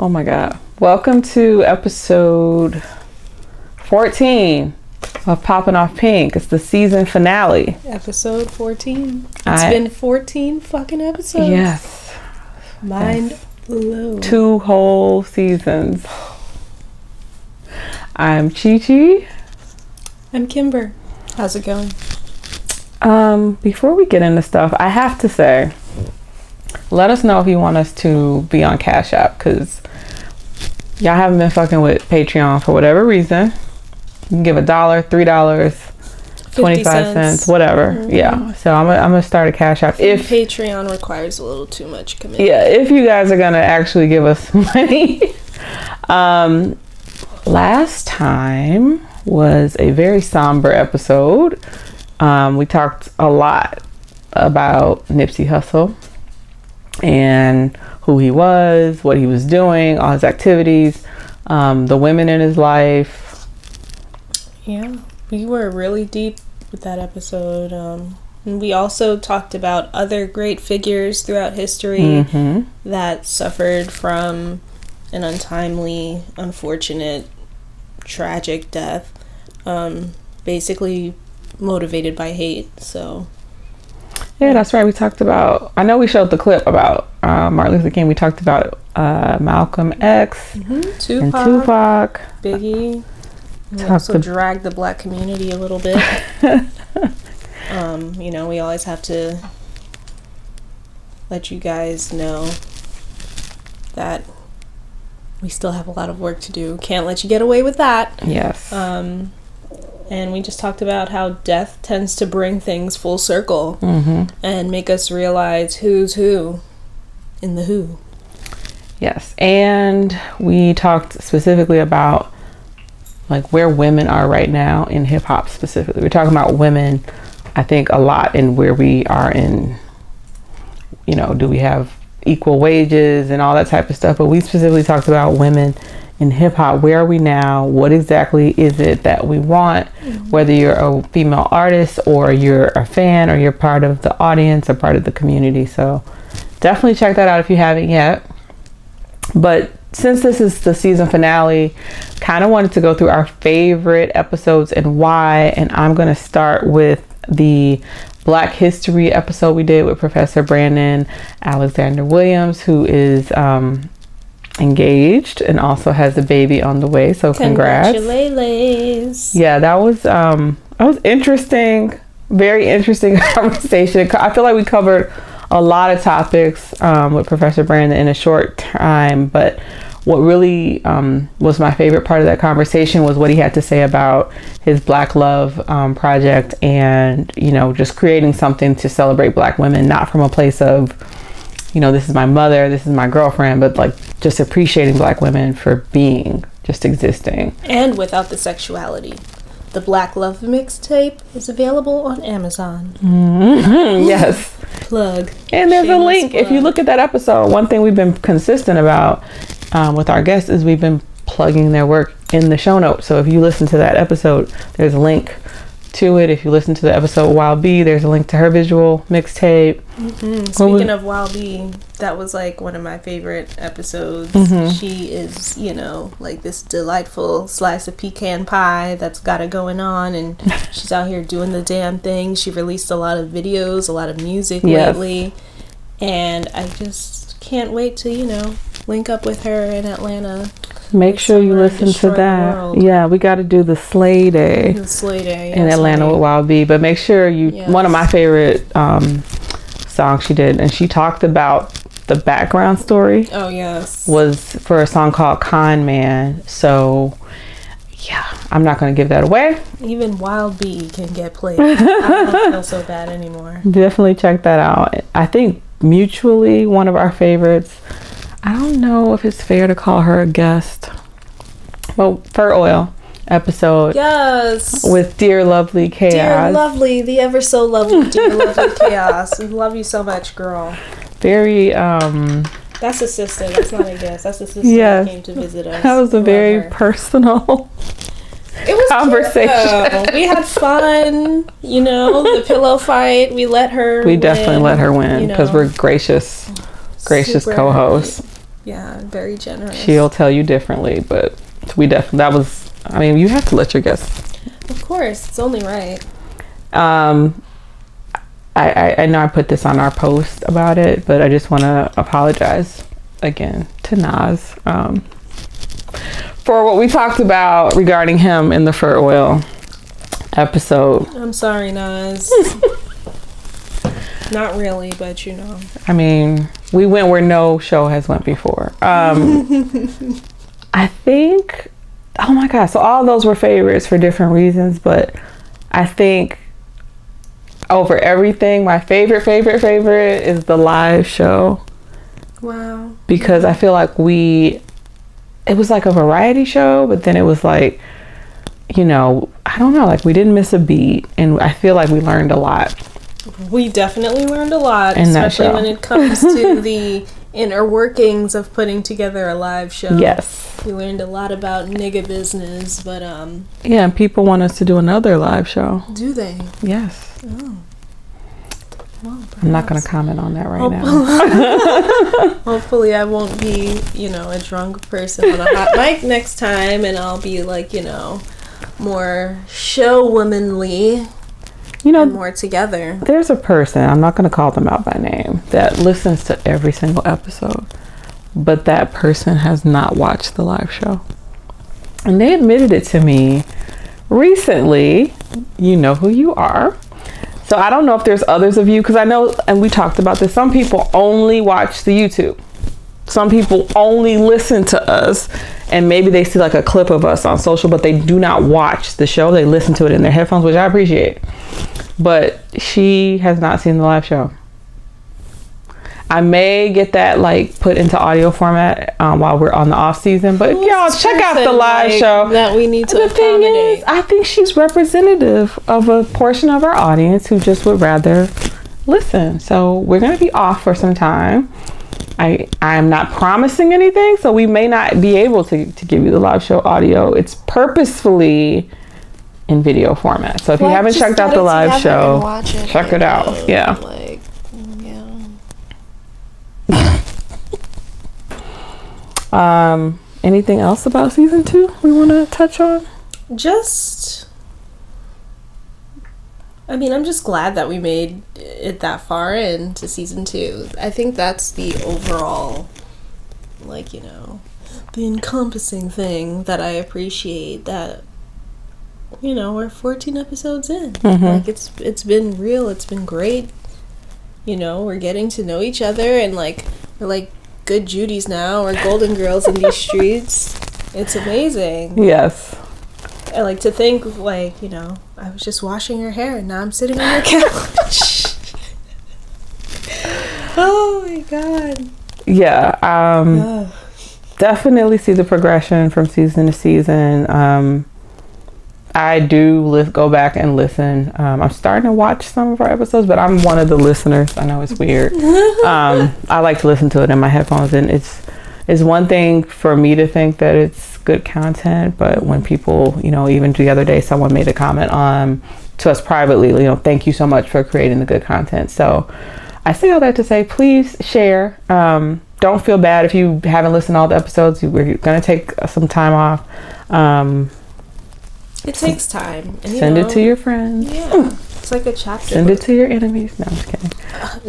Oh my God. Welcome to episode 14 of Poppin' Off Pink. It's the season finale. Episode 14. It's been 14 fucking episodes. Yes. Mind blown. 2 whole seasons. I'm Chi Chi. I'm Kimber. How's it going? Before we get into stuff, I have to say, let us know if you want us to be on Cash App, because y'all haven't been fucking with Patreon for whatever reason. You can give $1, $3, 25 cents, whatever. Mm-hmm. Yeah. So I'm gonna start a Cash App. If Patreon requires a little too much commitment. Yeah, if you guys are gonna actually give us money. Last time was a very somber episode. We talked a lot about Nipsey Hussle and who he was, what he was doing, all his activities, the women in his life. Yeah, we were really deep with that episode. And we also talked about other great figures throughout history that suffered from an untimely, unfortunate, tragic death, basically motivated by hate. So yeah, that's right. We talked about, I know we showed the clip about Martin Luther King. We talked about Malcolm X and Tupac, Biggie. We also dragged the black community a little bit. You know, we always have to let you guys know that we still have a lot of work to do. Can't let you get away with that. Yes. And we just talked about how death tends to bring things full circle and make us realize who's who in the who. Yes. And we talked specifically about like where women are right now in hip hop specifically. We're talking about women, I think, a lot in where we are in, you know, do we have equal wages and all that type of stuff. But we specifically talked about women in hip hop. Where are we now? What exactly is it that we want? Whether you're a female artist or you're a fan or you're part of the audience or part of the community. So definitely check that out if you haven't yet. But since this is the season finale, kind of wanted to go through our favorite episodes and why. And I'm going to start with the Black History episode we did with Professor Brandon Alexander Williams, who is engaged and also has a baby on the way. So congrats. Congratulations. Yeah, that was interesting. Very interesting conversation. I feel like we covered a lot of topics with Professor Brandon in a short time, but what really was my favorite part of that conversation was what he had to say about his Black Love project and, you know, just creating something to celebrate Black women, not from a place of, you know, this is my mother, this is my girlfriend, but like just appreciating Black women for being, just existing. And without the sexuality. The Black Love mixtape is available on Amazon. Yes. Plug. And there's a link. Plug. If you look at that episode, one thing we've been consistent about with our guests is we've been plugging their work in the show notes. So if you listen to that episode, there's a link to it. If you listen to the episode Wild B, there's a link to her visual mixtape. Speaking of Wild B, that was like one of my favorite episodes. She is, you know, like this delightful slice of pecan pie that's got it going on, and she's out here doing the damn thing. She released a lot of videos, a lot of music lately, and I just can't wait to, you know, link up with her in Atlanta. Make sure you listen to that. Yeah, we got to do the Slay Day. The Slay Day in Atlanta with Wild B. But make sure you. Yes. One of my favorite songs she did, and she talked about the background story. Oh yes. Was for a song called Con Man. So yeah, I'm not going to give that away. Even Wild B can get played. I don't feel so bad anymore. Definitely check that out. I think mutually one of our favorites. I don't know if it's fair to call her a guest. Well, Fur Oil episode. Yes. With Dear Lovely Chaos. Dear Lovely, the ever so lovely Dear Lovely Chaos. We love you so much, girl. Very, That's a sister. That's not a guest. That's a sister that came to visit us. That was a very personal It was conversation. We had fun, you know, the pillow fight. We let her We definitely let her win because we're gracious co-hosts. Yeah, very generous. She'll tell you differently, but we definitely, that was, I mean, you have to let your guests. Of course, it's only right. I know I put this on our post about it, but I just want to apologize again to Nas for what we talked about regarding him in the fur oil episode. I'm sorry, Nas. Not really, but you know. I mean, we went where no show has went before. I think, oh my God, so all those were favorites for different reasons, but I think over everything, my favorite is the live show. Wow. Because I feel like it was like a variety show, but then it was like, you know, I don't know, like we didn't miss a beat, and I feel like we learned a lot. We definitely learned a lot, in especially that show. when it comes to the inner workings of putting together a live show. Yes. We learned a lot about nigga business, but yeah, and people want us to do another live show. do they? Yes. Oh. Well, I'm not going to comment on that right now. Hopefully I won't be, you know, a drunk person on a hot mic next time, and I'll be like, you know, more show womanly, you know, and more together. There's a person, I'm not going to call them out by name, that listens to every single episode, but that person has not watched the live show. And they admitted it to me recently. You know who you are. So I don't know if there's others of you, because I know, and we talked about this, some people only watch the YouTube. Some people only listen to us, and maybe they see like a clip of us on social, but they do not watch the show. They listen to it in their headphones, which I appreciate. But she has not seen the live show. I may get that like put into audio format while we're on the off season, but y'all check out the live show that we need to the thing is, I think she's representative of a portion of our audience who just would rather listen. So we're going to be off for some time. I'm not promising anything, so we may not be able to give you the live show audio. It's purposefully in video format. So if you haven't checked out the live show, check it out. Yeah. Like, anything else about season 2 we want to touch on? I mean, I'm just glad that we made it that far into season 2. I think that's the overall, like, you know, the encompassing thing that I appreciate, that, you know, we're 14 episodes in. Mm-hmm. Like, it's been real. It's been great. You know, we're getting to know each other, and like, we're like good Judys now. We're golden girls in these streets. It's amazing. Yes. I like to think, like, you know, I was just washing her hair and now I'm sitting on her couch. Oh my God. Yeah. Definitely see the progression from season to season. I do go back and listen. I'm starting to watch some of our episodes, but I'm one of the listeners. I know it's weird. I like to listen to it in my headphones, and it's one thing for me to think that it's good content, but when people, you know, even the other day, someone made a comment to us privately, you know, thank you so much for creating the good content. So I say all that to say, please share. Don't feel bad if you haven't listened to all the episodes. We're going to take some time off. It takes time. And, send it to your friends. Yeah. It's like a chapter. Send it to your enemies. No, I'm just kidding.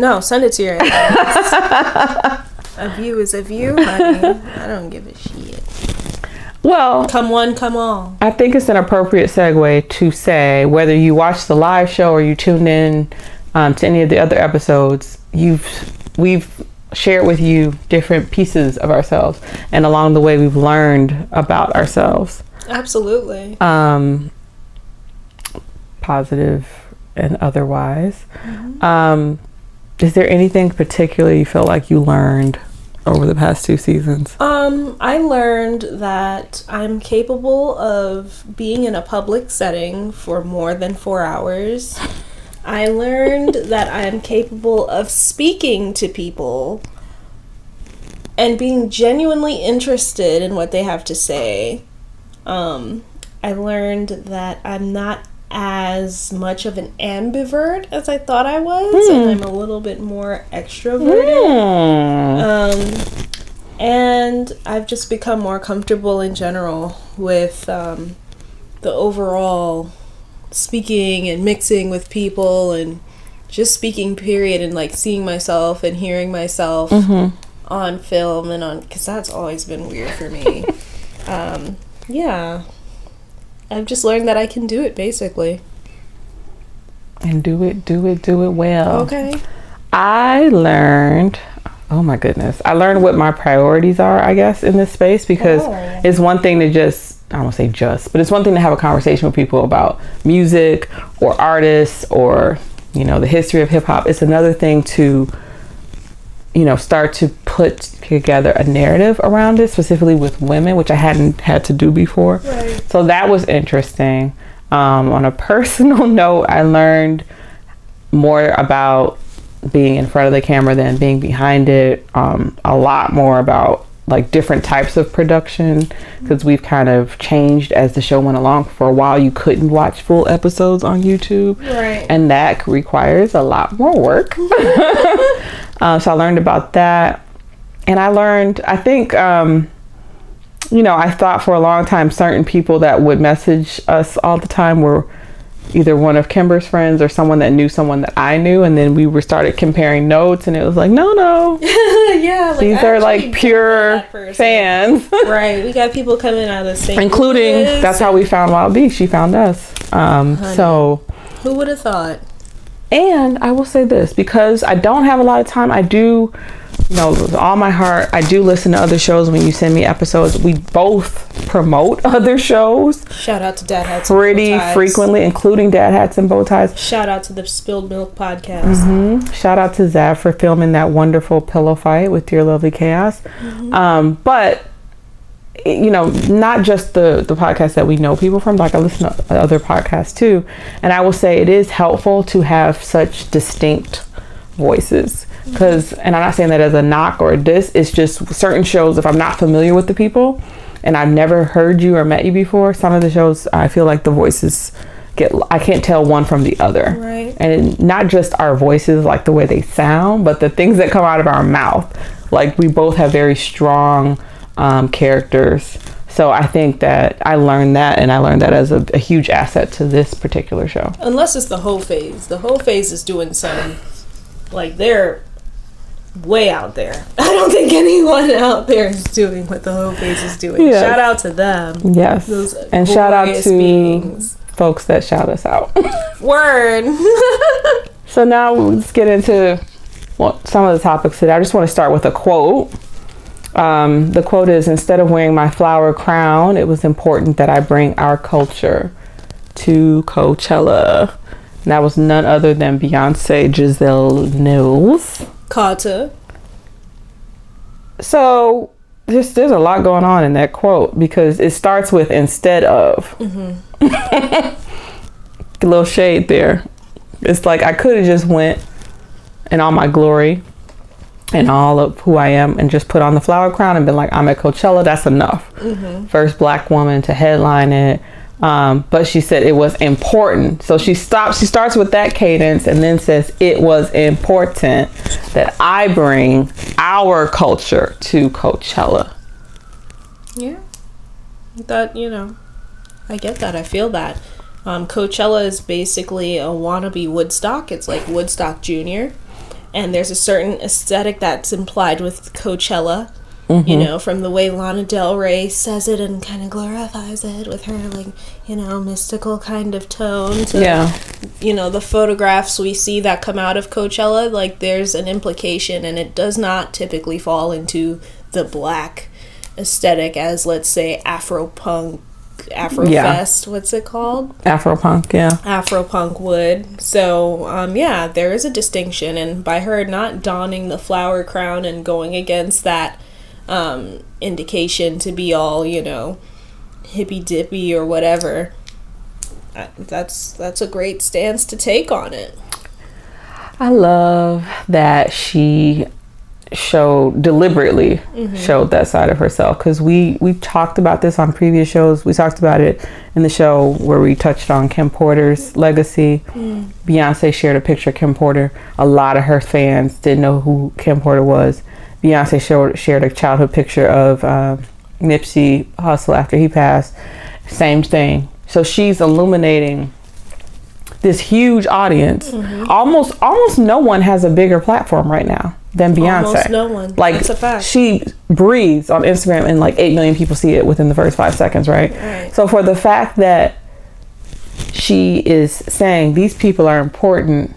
No, send it to your enemies. A view is a view, honey. I don't give a shit. Well, come one, come all. I think it's an appropriate segue to say, whether you watch the live show or you tuned in to any of the other episodes, we've shared with you different pieces of ourselves, and along the way we've learned about ourselves. Absolutely. Positive and otherwise. Mm-hmm. Is there anything particular you feel like you learned over the past 2 seasons? I learned that I'm capable of being in a public setting for more than 4 hours. I learned that I am capable of speaking to people and being genuinely interested in what they have to say. I learned that I'm not as much of an ambivert as I thought I was, and I'm a little bit more extroverted. And And I've just become more comfortable in general with the overall speaking and mixing with people and just speaking period, and like seeing myself and hearing myself on film and on, because that's always been weird for me. Yeah, I've just learned that I can do it, basically. And do it well. Okay. I learned, oh my goodness, I learned what my priorities are, I guess, in this space, because it's one thing to just, I don't want to say just, but it's one thing to have a conversation with people about music or artists or, you know, the history of hip hop. It's another thing to, you know, start to put together a narrative around it, specifically with women, which I hadn't had to do before. Right. So that was interesting. On a personal note, I learned more about being in front of the camera than being behind it. A lot more about like different types of production, because we've kind of changed as the show went along. For a while, you couldn't watch full episodes on YouTube, Right. and that requires a lot more work. So I learned about that, and I learned, I think, you know, I thought for a long time certain people that would message us all the time were either one of Kimber's friends or someone that knew someone that I knew, and then we started comparing notes, and it was like, no, Yeah, like, these are like pure fans. Right, we got people coming out of the same Including, place. that's how we found Wild B. She found us. So Who would have thought? And I will say this, because I don't have a lot of time, I do, you know, with all my heart, I do listen to other shows when you send me episodes. We both promote other shows. Shout out to Dad Hats pretty and Bow Ties. frequently, including Dad Hats and Bow Ties. Shout out to the Spilled Milk podcast. Shout out to Zav for filming that wonderful pillow fight with Dear Lovely Chaos. But, you know, not just the podcast that we know people from, like I listen to other podcasts too. And I will say it is helpful to have such distinct voices. Because, and I'm not saying that as a knock or a diss, it's just certain shows, if I'm not familiar with the people and I've never heard you or met you before, some of the shows I feel like the voices I can't tell one from the other. Right. And not just our voices, like the way they sound, but the things that come out of our mouth. Like we both have very strong characters. So I think that I learned that, and I learned that as a huge asset to this particular show. Unless it's the whole phase. The whole phase is doing some, like, they're way out there. I don't think anyone out there is doing what the whole phase is doing. Yes. Shout out to them. Yes. Those and shout out to beings. folks that shout us out. Word. So now let's get into some of the topics today. I just want to start with a quote. The quote is, "Instead of wearing my flower crown, it was important that I bring our culture to Coachella." And that was none other than Beyoncé Giselle Knowles. Carter. So there's a lot going on in that quote, because it starts with "instead of." A little shade there. It's like I could have just went in all my glory and all of who I am and just put on the flower crown and been like, I'm at Coachella, that's enough. First Black woman to headline it. But she said it was important. So she starts with that cadence and then says it was important that I bring our culture to Coachella. Yeah. That, you know, I get that. I feel that. Coachella is basically a wannabe Woodstock. It's like Woodstock Junior. And there's a certain aesthetic that's implied with Coachella. You know, from the way Lana Del Rey says it and kind of glorifies it with her, like, you know, mystical kind of tone. To, you know, the photographs we see that come out of Coachella, like, there's an implication, and it does not typically fall into the Black aesthetic as, let's say, Afro-punk, Afrofest, what's it called? Afro-punk, yeah. Afro-punk would. So, yeah, there is a distinction, and by her not donning the flower crown and going against that indication to be all, you know, hippy-dippy or whatever, that's a great stance to take on it. I love that she deliberately showed that side of herself, because we talked about this on previous shows. We talked about it in the show where we touched on Kim Porter's legacy. Beyonce shared a picture of Kim Porter. A lot of her fans didn't know who Kim Porter was, Beyonce shared a childhood picture of Nipsey Hussle after he passed. Same thing. So she's illuminating this huge audience. Almost no one has a bigger platform right now than Beyonce. Almost no one. Like, that's a fact. She breathes on Instagram and like 8 million people see it within the first 5 seconds, right? So for the fact that she is saying these people are important,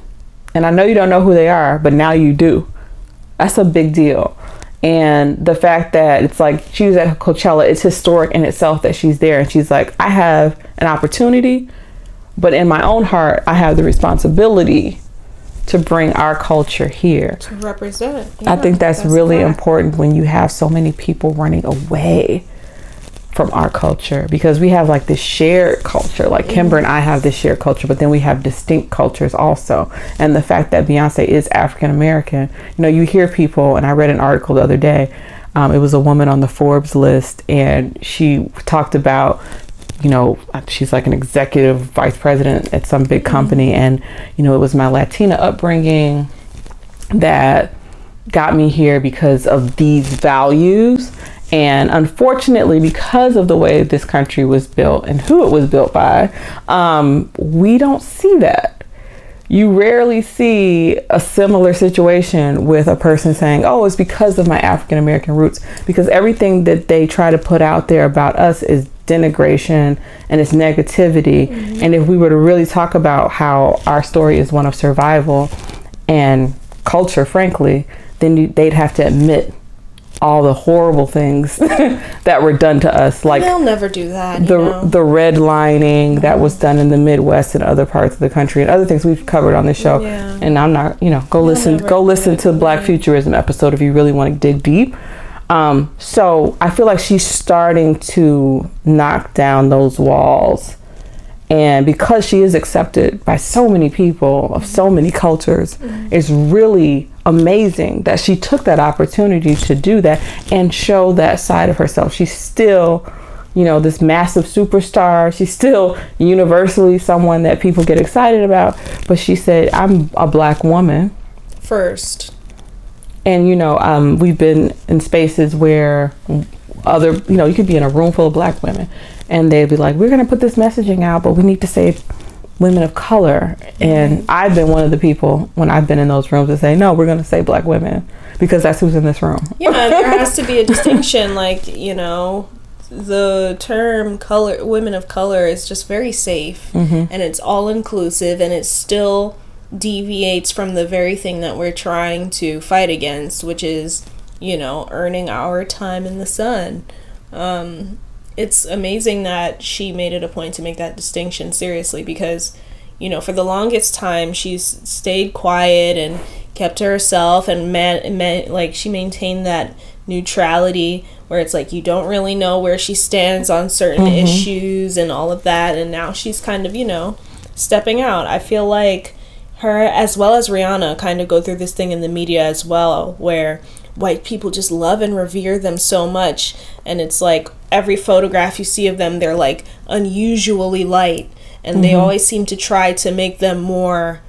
and I know you don't know who they are, but now you do. That's a big deal. And the fact that it's like she was at Coachella, it's historic in itself that she's there, and she's like, I have an opportunity, but in my own heart, I have the responsibility to bring our culture here. To represent. Yeah, I think that's really important when you have so many people running away from our culture, because we have like this shared culture. Like Kimber and I have this shared culture, but then we have distinct cultures also. And the fact that Beyonce is African American, you know, you hear people, and I read an article the other day, it was a woman on the Forbes list, and she talked about, you know, she's like an executive vice president at some big company, and you know, it was my Latina upbringing that got me here because of these values. And unfortunately, because of the way this country was built and who it was built by, we don't see that. You rarely see a similar situation with a person saying, oh, it's because of my African American roots, because everything that they try to put out there about us is denigration and it's negativity. And if we were to really talk about how our story is one of survival and culture, frankly, then they'd have to admit all the horrible things that were done to us, like they'll never do that. The redlining that was done in the Midwest and other parts of the country, and other things we've covered on this show. And I'm not, you know, go listen to the Black Futurism episode if you really want to dig deep. So I feel like she's starting to knock down those walls, and because she is accepted by so many people of so many cultures, it's really amazing that she took that opportunity to do that and show that side of herself. She's still, you know, this massive superstar. She's still universally someone that people get excited about, but she said, I'm a Black woman first. And, you know, we've been in spaces where other, you know, you could be in a room full of Black women and they'd be like, we're going to put this messaging out, but we need to say women of color. And I've been one of the people when I've been in those rooms to say, no, we're going to say Black women because that's who's in this room. Yeah, there has to be a distinction. Like, you know, the term color, women of color, is just very safe, and it's all inclusive, and it still deviates from the very thing that we're trying to fight against, which is, you know, earning our time in the sun. It's amazing that she made it a point to make that distinction seriously, because, you know, for the longest time she's stayed quiet and kept to herself, and like she maintained that neutrality where it's like you don't really know where she stands on certain issues and all of that, and now she's kind of, you know, stepping out. I feel like her, as well as Rihanna, kind of go through this thing in the media as well, where white people just love and revere them so much, and it's like every photograph you see of them, they're like unusually light, and they always seem to try to make them more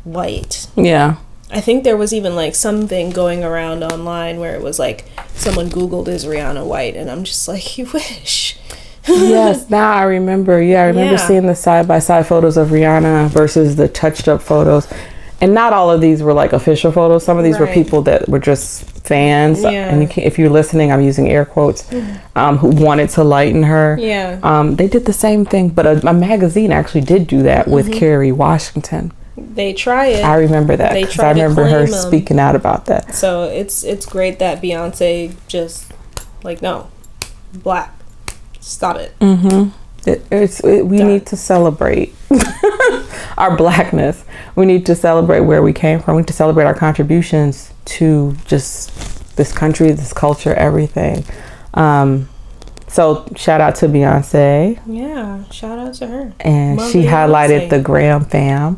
white. Yeah. I think there was even like something going around online where it was like someone Googled, is Rihanna white? And I'm just like, you wish. Yes, now I remember. Yeah, I remember seeing the side-by-side photos of Rihanna versus the touched-up photos. And not all of these were like official photos. Some of these were people that were just fans. And if you're listening, I'm using air quotes, who wanted to lighten her. They did the same thing, but a magazine actually did do that with Kerry Washington. They try it. I remember that because I remember her speaking out about that. So it's great that Beyonce just like, no, Black, stop it. We need to celebrate our Blackness. We need to celebrate where we came from. We need to celebrate our contributions to just this country, this culture, everything. So shout out to Beyonce. Yeah, shout out to her. And she highlighted the Graham fam.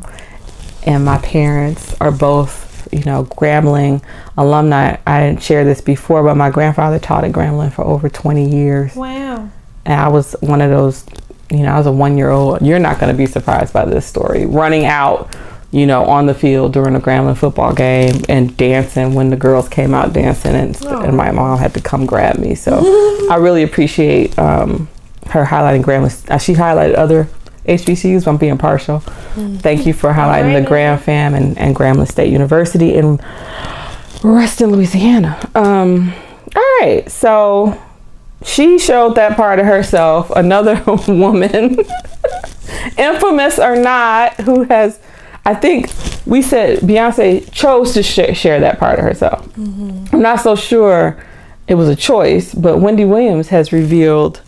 And my parents are both, you know, Grambling alumni. I shared this before, but my grandfather taught at Grambling for over 20 years. Wow. And I was one of those, you know, I was a 1-year-old. You're not going to be surprised by this story. Running out, you know, on the field during a Grambling football game and dancing when the girls came out dancing, and my mom had to come grab me. So I really appreciate her highlighting Grambling. She highlighted other HBCUs, but I'm being partial. Thank you for highlighting the Graham fam and Grambling State University in Reston, Louisiana. All right, so she showed that part of herself. Another woman, infamous or not, who has, I think we said Beyonce chose to share that part of herself. I'm not so sure it was a choice, but Wendy Williams has revealed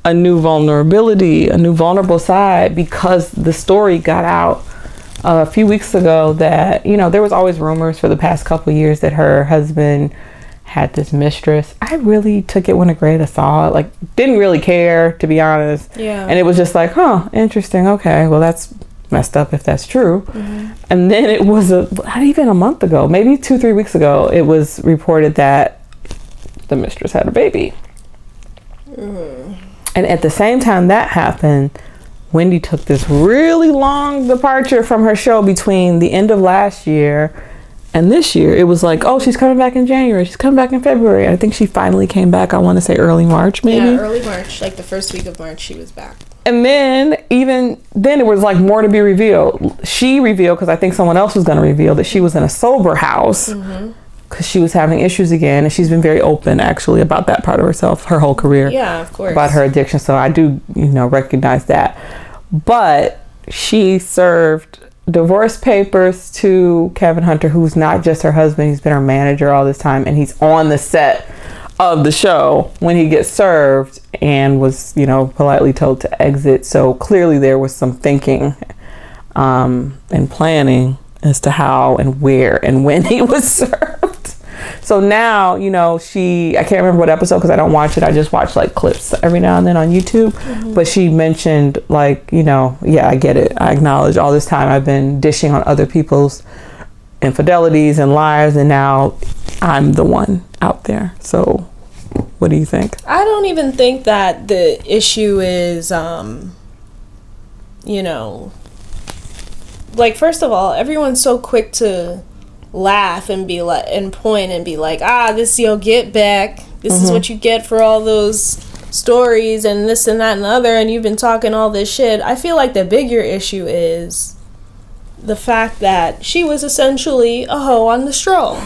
a new vulnerability, a new vulnerable side, because the story got out a few weeks ago that, you know, there was always rumors for the past couple years that her husband had this mistress. I really took it with a grain of salt, like didn't really care, to be honest. Yeah. And it was just like, huh, interesting. Okay, well, that's messed up if that's true. And then it was not even a month ago, maybe 2-3 weeks ago, it was reported that the mistress had a baby. And at the same time that happened, Wendy took this really long departure from her show between the end of last year and this year. It was like, oh, she's coming back in January, she's coming back in February. I think she finally came back, I want to say early March, maybe. Yeah, early March, like the first week of March, she was back. And then, even then, it was like more to be revealed. She revealed, because I think someone else was going to reveal, that she was in a sober house because she was having issues again. And she's been very open, actually, about that part of herself, her whole career. Yeah, of course. About her addiction. So I do, you know, recognize that. But she served divorce papers to Kevin Hunter, who's not just her husband, he's been her manager all this time, and he's on the set of the show when he gets served, and was, you know, politely told to exit. So clearly there was some thinking and planning as to how and where and when he was served. So now, you know, I can't remember what episode because I don't watch it. I just watch like clips every now and then on YouTube. But she mentioned, like, you know, yeah, I get it. I acknowledge all this time I've been dishing on other people's infidelities and lies, and now I'm the one out there. So what do you think? I don't even think that the issue is, you know, like, first of all, everyone's so quick to laugh and be like, and point and be like, this you'll get back. This is what you get for all those stories and this and that and the other, and you've been talking all this shit. I feel like the bigger issue is the fact that she was essentially a hoe on the stroll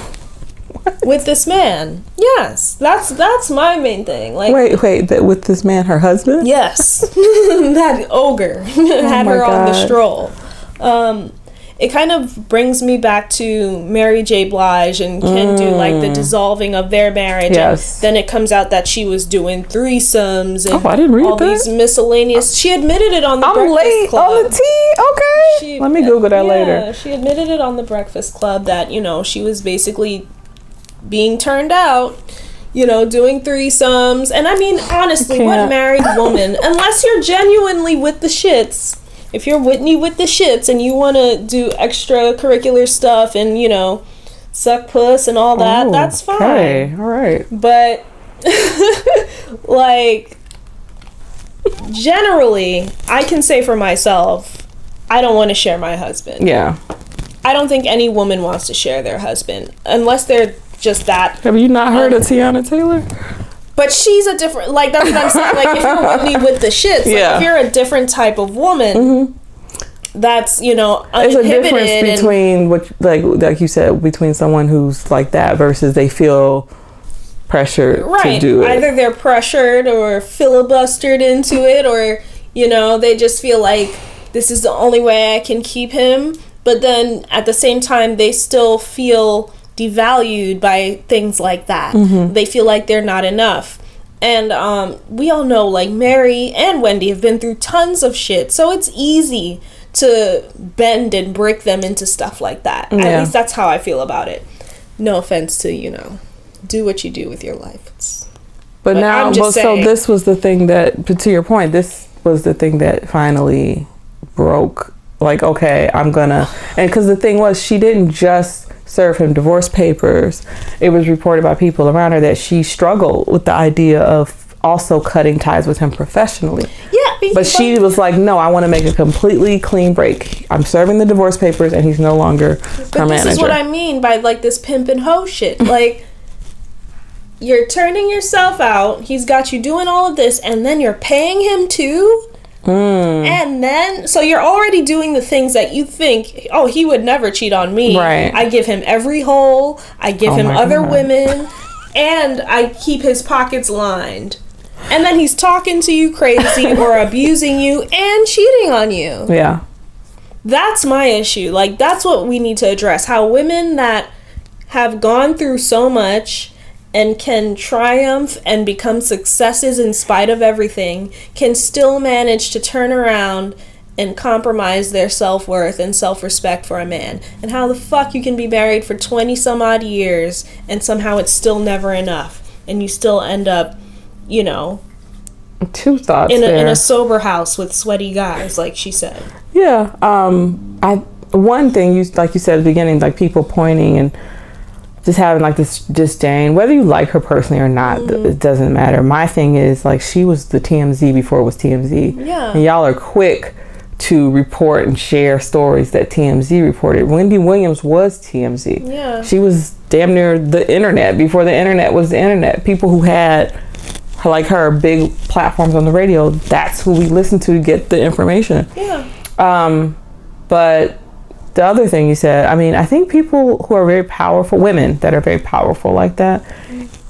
with this man. Yes, that's my main thing. Like, wait, with this man, her husband? Yes, that ogre had her on the stroll. It kind of brings me back to Mary J. Blige and Ken do, like, the dissolving of their marriage. Yes. And then it comes out that she was doing threesomes and I didn't read all that. These miscellaneous. She admitted it on the I'm Breakfast late Club. on the tea. Okay. Let me Google that later. She admitted it on the Breakfast Club that, you know, she was basically being turned out, you know, doing threesomes. And I mean, honestly, what married woman, unless you're genuinely with the shits, if you're Whitney with the shits and you want to do extracurricular stuff and, you know, suck puss and all that, that's fine. Okay, all right. But, like, generally, I can say for myself, I don't want to share my husband. Yeah. I don't think any woman wants to share their husband unless they're just that. Have you not heard of Tiana Taylor? But she's a different, like, that's what I'm saying. Like, if you're Whitney with the shits, like, if you're a different type of woman, that's, you know, uninhibited. There's a difference between, like you said, between someone who's like that versus they feel pressured to do it. Either they're pressured or filibustered into it, or, you know, they just feel like this is the only way I can keep him. But then at the same time, they still feel devalued by things like that. They feel like they're not enough. And we all know, like, Mary and Wendy have been through tons of shit, so it's easy to bend and break them into stuff like that. At least that's how I feel about it. No offense to, you know, do what you do with your life. But now, so this was the thing that, to your point, this was the thing that finally broke. Like, okay, I'm gonna, and because the thing was, she didn't just serve him divorce papers. It was reported by people around her that she struggled with the idea of also cutting ties with him professionally. Yeah, But she was like, no, I want to make a completely clean break. I'm serving the divorce papers and he's no longer her manager. This is what I mean by like this pimp and hoe shit. Like, you're turning yourself out. He's got you doing all of this, and then you're paying him too. And then, so you're already doing the things that you think, oh, he would never cheat on me. Right. I give him every hole. I give him other women, and I keep his pockets lined. And then he's talking to you crazy or abusing you and cheating on you. Yeah. That's my issue. Like, that's what we need to address. How women that have gone through so much and can triumph and become successes in spite of everything can still manage to turn around and compromise their self-worth and self-respect for a man. And how the fuck you can be married for 20 some odd years and somehow it's still never enough. And you still end up, you know, two thoughts in a sober house with sweaty guys, like she said. Yeah. One thing, like you said at the beginning, like people pointing and just having like this disdain, whether you like her personally or not, it doesn't matter. My thing is, like, she was the TMZ before it was TMZ. Yeah. And y'all are quick to report and share stories that TMZ reported. Wendy Williams was TMZ. Yeah. She was damn near the internet before the internet was the internet. People who had, like her, big platforms on the radio, that's who we listened to get the information. Yeah. But the other thing you said, I mean, I think people who are very powerful, women that are very powerful like that,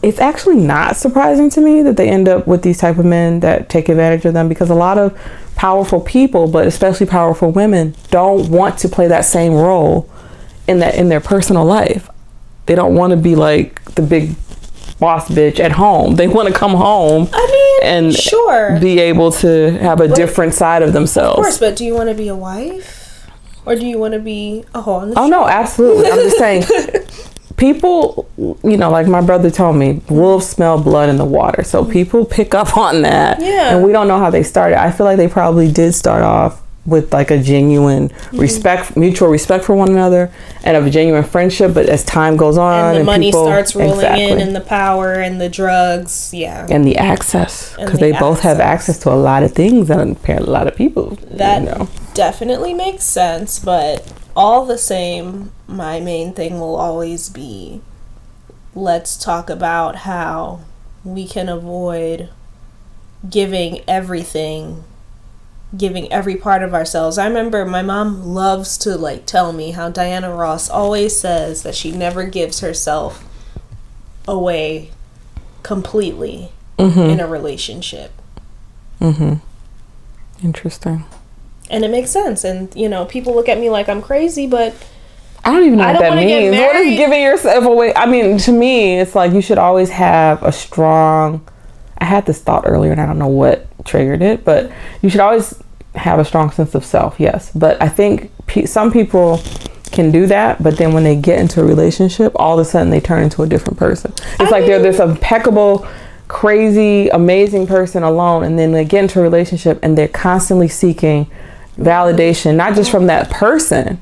it's actually not surprising to me that they end up with these type of men that take advantage of them, because a lot of powerful people, but especially powerful women, don't want to play that same role in their personal life. They don't want to be like the big boss bitch at home. They want to come home and be able to have a different side of themselves. Of course, but do you want to be a wife? Or do you want to be a hoe on the street? No, absolutely. I'm just saying, people, you know, like my brother told me, wolves smell blood in the water. So people pick up on that. Yeah. And we don't know how they started. I feel like they probably did start off with like a genuine respect, mutual respect for one another, and a genuine friendship. But as time goes on, and the money starts rolling in, and the power and the drugs, and the access, because they both have access to a lot of things and apparently a lot of people. That definitely makes sense, but all the same, my main thing will always be, let's talk about how we can avoid giving every part of ourselves. I remember my mom loves to like tell me how Diana Ross always says that she never gives herself away completely in a relationship. Interesting. And it makes sense. And, you know, people look at me like I'm crazy, but I don't even know what that means. What is giving yourself away? I mean, to me, it's like you should always have a strong... I had this thought earlier and I don't know what triggered it, but you should always have a strong sense of self, yes. But I think some people can do that, but then when they get into a relationship, all of a sudden they turn into a different person. It's they're this impeccable, crazy, amazing person alone, and then they get into a relationship and they're constantly seeking validation, not just from that person,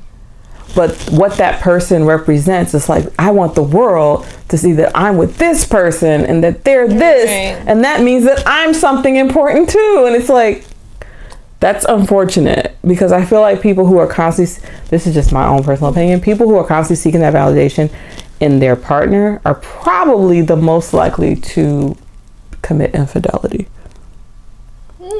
but what that person represents. It's like, I want the world to see that I'm with this person and that they're this, and that means that I'm something important too. And it's like, that's unfortunate, because I feel like people who are constantly, this is just my own personal opinion, people who are constantly seeking that validation in their partner are probably the most likely to commit infidelity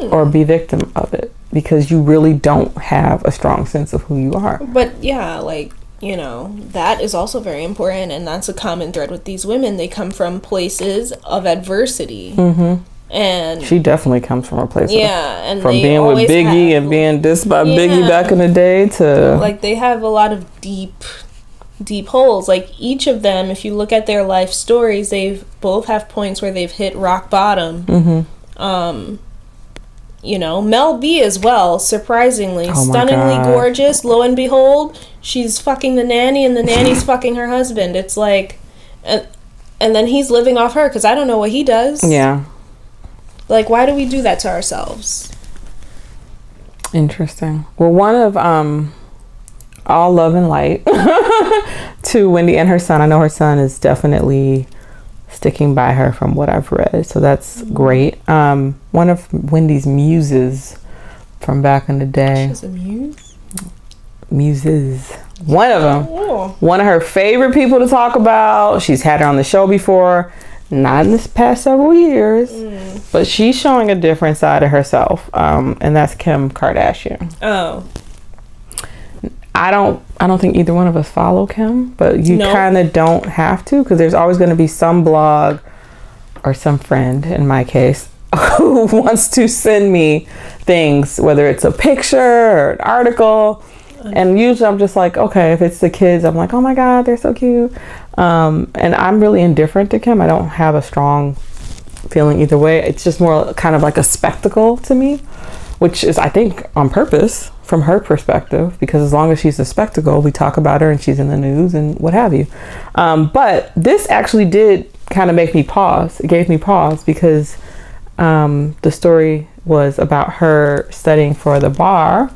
or be victim of it, because you really don't have a strong sense of who you are. But yeah, like, you know, that is also very important, and that's a common thread with these women. They come from places of adversity. And she definitely comes from a place and from being with Biggie and being dissed by Biggie back in the day to like, they have a lot of deep holes. Like, each of them, if you look at their life stories, they've both have points where they've hit rock bottom. You know, Mel B as well, surprisingly, stunningly gorgeous. Lo and behold, she's fucking the nanny and the nanny's fucking her husband. It's like, and then he's living off her, because I don't know what he does. Yeah. Like, why do we do that to ourselves? Interesting. Well, one of all love and light to Wendy and her son. I know her son is definitely sticking by her from what I've read, so that's great. One of Wendy's muses from back in the day. She's a muse? Muses. One of them. Oh. One of her favorite people to talk about. She's had her on the show before. Not in this past several years. But she's showing a different side of herself. And that's Kim Kardashian. Oh. I don't think either one of us follow Kim, but you kind of don't have to, because there's always going to be some blog or some friend, in my case, who wants to send me things, whether it's a picture or an article. And usually I'm just like, okay, if it's the kids, I'm like, oh my God, they're so cute. And I'm really indifferent to Kim. I don't have a strong feeling either way. It's just more kind of like a spectacle to me, which is, I think, on purpose from her perspective, because as long as she's a spectacle, we talk about her and she's in the news and what have you. But this actually did kind of make me pause. It gave me pause because the story was about her studying for the bar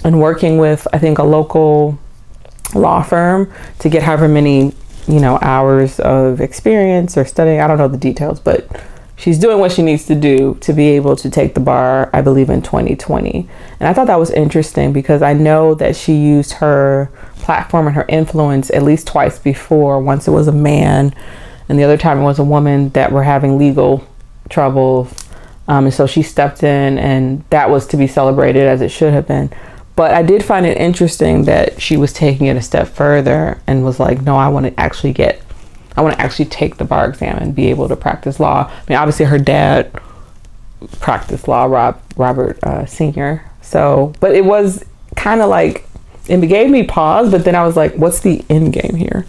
and working with, I think, a local law firm to get however many, hours of experience or studying. I don't know the details, but she's doing what she needs to do to be able to take the bar, I believe, in 2020. And I thought that was interesting because I know that she used her platform and her influence at least twice before. Once it was a man and the other time it was a woman that were having legal troubles. And so she stepped in, and that was to be celebrated, as it should have been. But I did find it interesting that she was taking it a step further and was like, no, I want to actually take the bar exam and be able to practice law. I mean, obviously her dad practiced law, Robert Sr. So, but it was kind of like, it gave me pause, but then I was like, what's the end game here?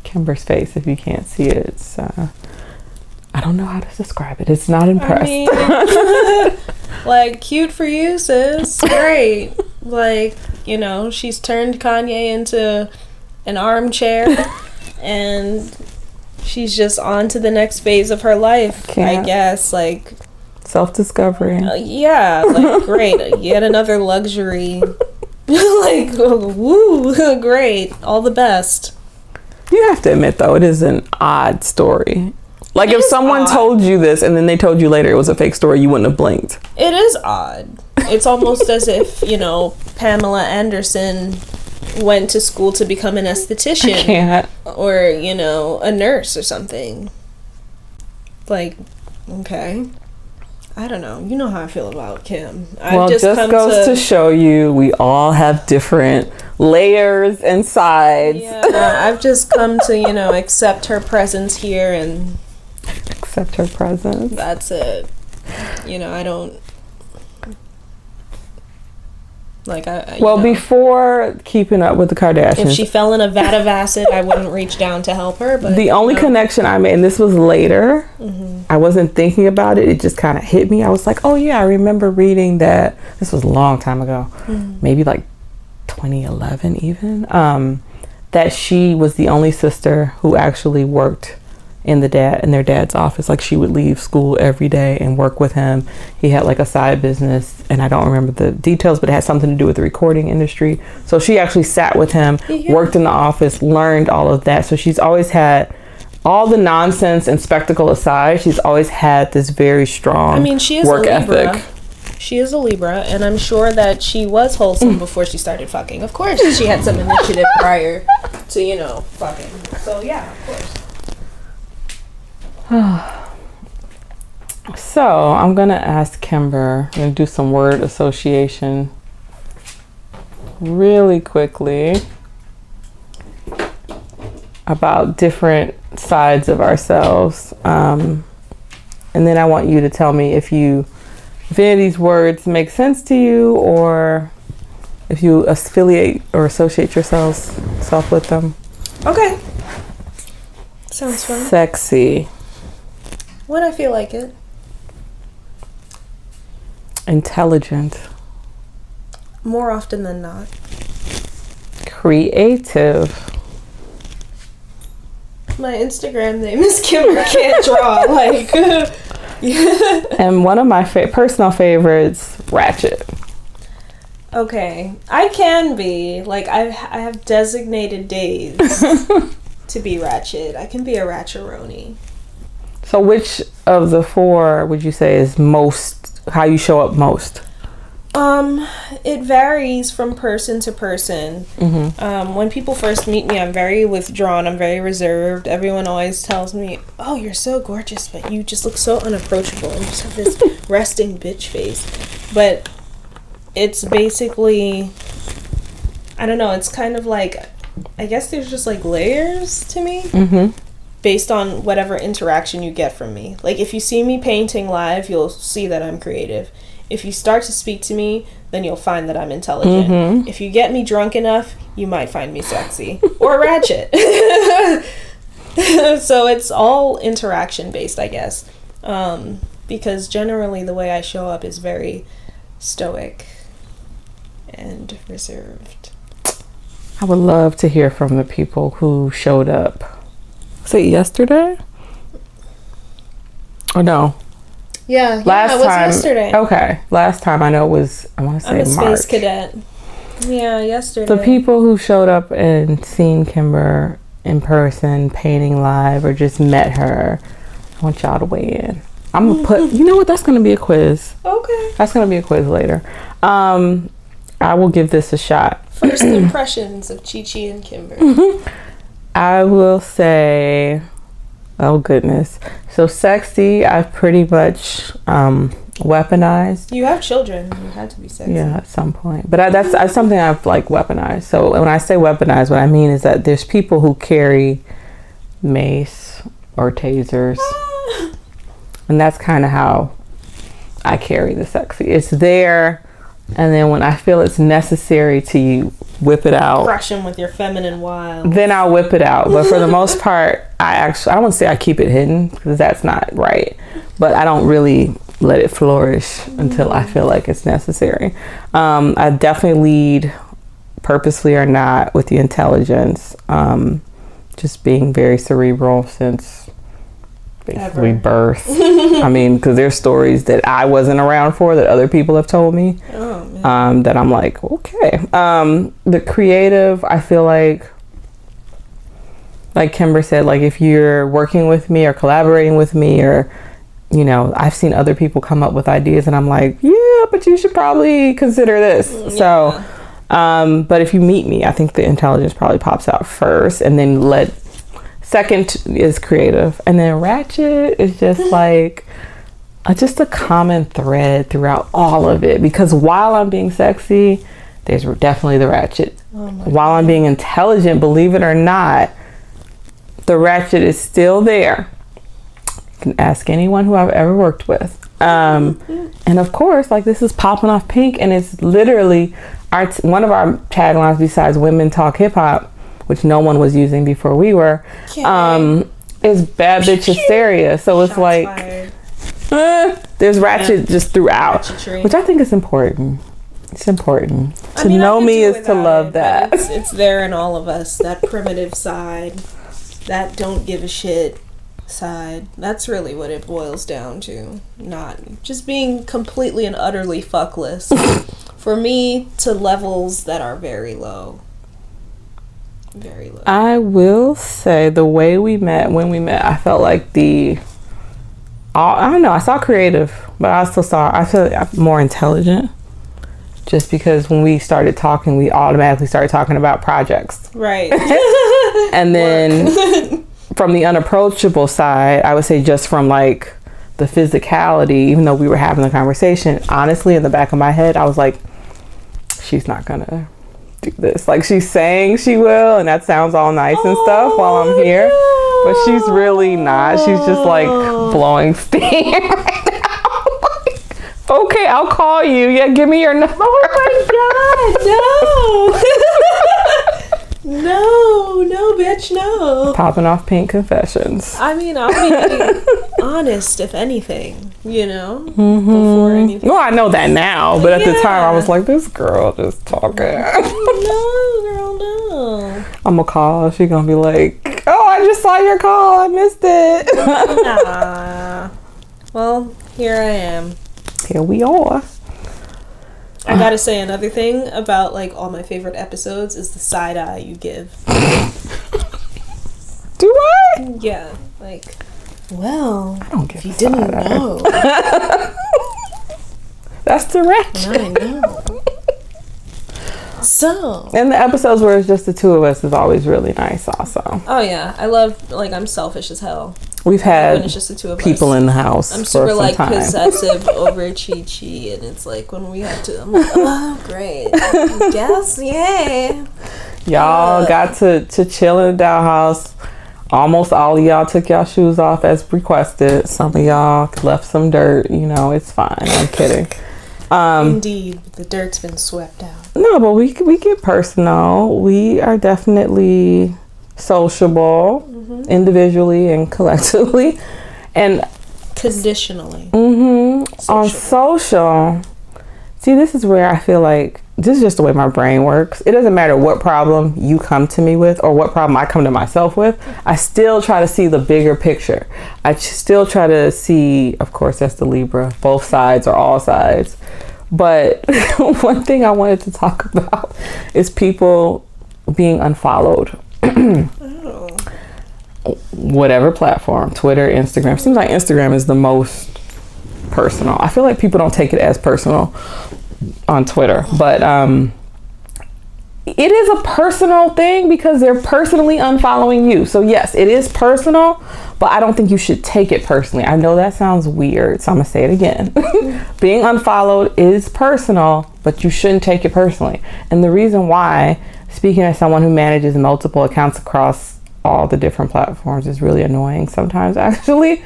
Kimber's face, if you can't see it, it's, I don't know how to describe it. It's not impressed. I mean, like, cute for you, sis. Great. Like, she's turned Kanye into an armchair and she's just on to the next phase of her life. I guess, like, self-discovery. Yeah, like, great. Yet another luxury. Like, woo, great. All the best. You have to admit, though, it is an odd story. Like, if someone told you this and then they told you later it was a fake story, you wouldn't have blinked. It is odd. It's almost as if, Pamela Anderson went to school to become an esthetician. I can't. Or, a nurse or something. Like, okay. I don't know. You know how I feel about Kim. Just goes to show you we all have different layers and sides. Yeah, I've just come to, accept her presence here and... Accept her presence. That's it. I don't... Like, before keeping up with the Kardashians, if she fell in a vat of acid, I wouldn't reach down to help her. But the only connection I made, and this was later, I wasn't thinking about it. It just kind of hit me. I was like, oh yeah, I remember reading that. This was a long time ago, maybe like 2011 even. That she was the only sister who actually worked in their dad's office. Like, she would leave school every day and work with him. He had like a side business, and I don't remember the details, but it had something to do with the recording industry. So she actually sat with him, worked in the office, learned all of that. So she's always had, all the nonsense and spectacle aside, she's always had this very strong work ethic. She is a Libra, and I'm sure that she was wholesome before she started fucking. Of course, she had some initiative prior to, fucking. So yeah, of course. So I'm gonna ask Kimber, I'm gonna do some word association really quickly about different sides of ourselves, and then I want you to tell me if any of these words make sense to you, or if you affiliate or associate yourself with them. Okay, sounds fun. Sexy. When I feel like it. Intelligent. More often than not. Creative. My Instagram name is Kimber Can't Draw. Like, yeah. And one of my personal favorites, Rachet. Okay, I can be. Like, I have designated days to be ratchet. I can be a ratcheroni. So which of the four would you say is most how you show up most? It varies from person to person. When people first meet me, I'm very withdrawn. I'm very reserved. Everyone always tells me, "Oh, you're so gorgeous, but you just look so unapproachable. You just have this resting bitch face." But it's basically, I don't know. It's kind of like, I guess there's just like layers to me. Based on whatever interaction you get from me. Like, if you see me painting live, you'll see that I'm creative. If you start to speak to me, then you'll find that I'm intelligent. If you get me drunk enough, you might find me sexy. Or ratchet. So it's all interaction based, I guess. Because generally the way I show up is very stoic and reserved. I would love to hear from the people who showed up. Was it yesterday? Or no? Yeah, it was yesterday. Okay. Last time I know was, I want to say I'm a March. space cadet. Yeah, yesterday. The people who showed up and seen Kimber in person, painting live, or just met her, I want y'all to weigh in. I'm going to put, you know what, that's going to be a quiz. Okay. That's going to be a quiz later. I will give this a shot. First impressions of Chi and Kimber. I will say, oh goodness. So sexy, I've pretty much weaponized. You have children. You had to be sexy. Yeah, at some point. But that's something I've like weaponized. So when I say weaponized, what I mean is that there's people who carry mace or tasers. And that's kind of how I carry the sexy. It's there. And then when I feel it's necessary to whip it out, crush them with your feminine wild, then I'll whip it out. But for the most part, I won't say I keep it hidden, because that's not right, but I don't really let it flourish until I feel like it's necessary. I definitely lead, purposely or not, with the intelligence, just being very cerebral since basically birth. I mean, because there's stories that I wasn't around for that other people have told me. Oh, man. That I'm like, okay. The creative, I feel like Kimber said, like if you're working with me or collaborating with me, or you know, I've seen other people come up with ideas and I'm like, yeah, but you should probably consider this. Yeah. So but if you meet me, I think the intelligence probably pops out first, and then second is creative, and then ratchet is just like just a common thread throughout all of it, because while I'm being sexy, there's definitely the ratchet. While I'm being intelligent, believe it or not, the ratchet is still there. You can ask anyone who I've ever worked with. And of course, like, this is popping off pink, and it's literally one of our taglines besides "Women Talk Hip Hop," which no one was using before we were, is "Bad Bitch Hysteria." So it's there's ratchet just throughout, which I think is important. It's important to know me is to love that. It's there in all of us. That primitive side, that don't give a shit side. That's really what it boils down to. Not just being completely and utterly fuckless. For me, to levels that are very low. Very low. I will say the way when we met, I felt like I don't know, I saw creative, but I feel like more intelligent. Just because when we started talking, we automatically started talking about projects. Right. And then from the unapproachable side, I would say just from like the physicality, even though we were having the conversation, honestly, in the back of my head, I was like, she's not gonna do this. Like, she's saying she will, and that sounds all nice and stuff while I'm here. No. But she's really not. She's just like blowing steam right now. Like, okay, I'll call you. Yeah, give me your number. Oh my God, no. No, bitch, no. Popping off pink confessions. I mean, I'll be honest, if anything, you know, before anything. Well, I know that now, but at the time I was like, this girl just talking. No, girl, no. I'm gonna call. She's gonna be like, oh, I just saw your call. I missed it. Nah. Well, here I am. Here we are. I gotta say, another thing about like all my favorite episodes is the side eye you give. Do I? Yeah, like, well, I don't give if you didn't know. That's the ratchet. I know. So. And the episodes where it's just the two of us is always really nice also. Oh yeah, I love, like, I'm selfish as hell. We've had when it's just the two of people us. in the house. I'm super, for like, some time. possessive over Chi, and it's like when we have to, I'm like, oh, great. Yes, yay. Y'all got to chill in the dollhouse. Almost all of y'all took y'all shoes off as requested. Some of y'all left some dirt. You know, it's fine. I'm kidding. Indeed, the dirt's been swept out. No, but we get personal. We are definitely sociable, individually and collectively, and conditionally. On social. See, this is where I feel like this is just the way my brain works. It doesn't matter what problem you come to me with or what problem I come to myself with. I still try to see the bigger picture. I still try to see, of course, that's the Libra, both sides or all sides. But one thing I wanted to talk about is people being unfollowed. Whatever platform, Twitter, Instagram. Seems like Instagram is the most personal. I feel like people don't take it as personal on Twitter, but it is a personal thing because they're personally unfollowing you. So yes, it is personal, but I don't think you should take it personally. I know that sounds weird, so I'm gonna say it again. Being unfollowed is personal, but you shouldn't take it personally. And the reason why, speaking as someone who manages multiple accounts across all the different platforms, is really annoying sometimes, actually.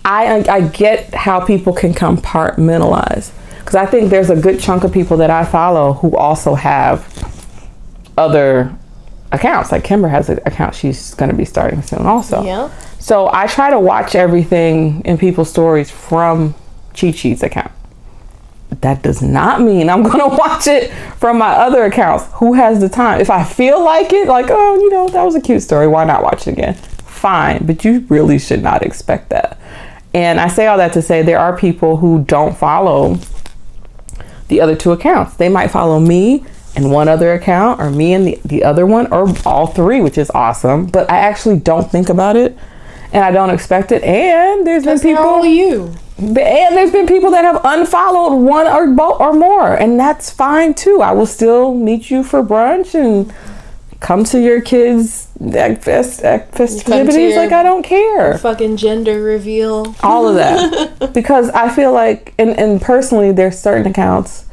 I get how people can compartmentalize, because I think there's a good chunk of people that I follow who also have other accounts. Like Kimber has an account she's going to be starting soon also. Yeah. So I try to watch everything in people's stories from Chi-Chi's account. That does not mean I'm going to watch it from my other accounts. Who has the time? If I feel like it, like, oh, you know, that was a cute story, why not watch it again? Fine, but you really should not expect that. And I say all that to say there are people who don't follow the other two accounts. They might follow me and one other account, or me and the other one, or all three, which is awesome. But I actually don't think about it, and I don't expect it. And there's been people, and there's been people that have unfollowed one or both or more, and that's fine too. I will still meet you for brunch and come to your kids' festivities. Like, I don't care. Fucking gender reveal. All of that. Because I feel like, and personally, there's certain accounts,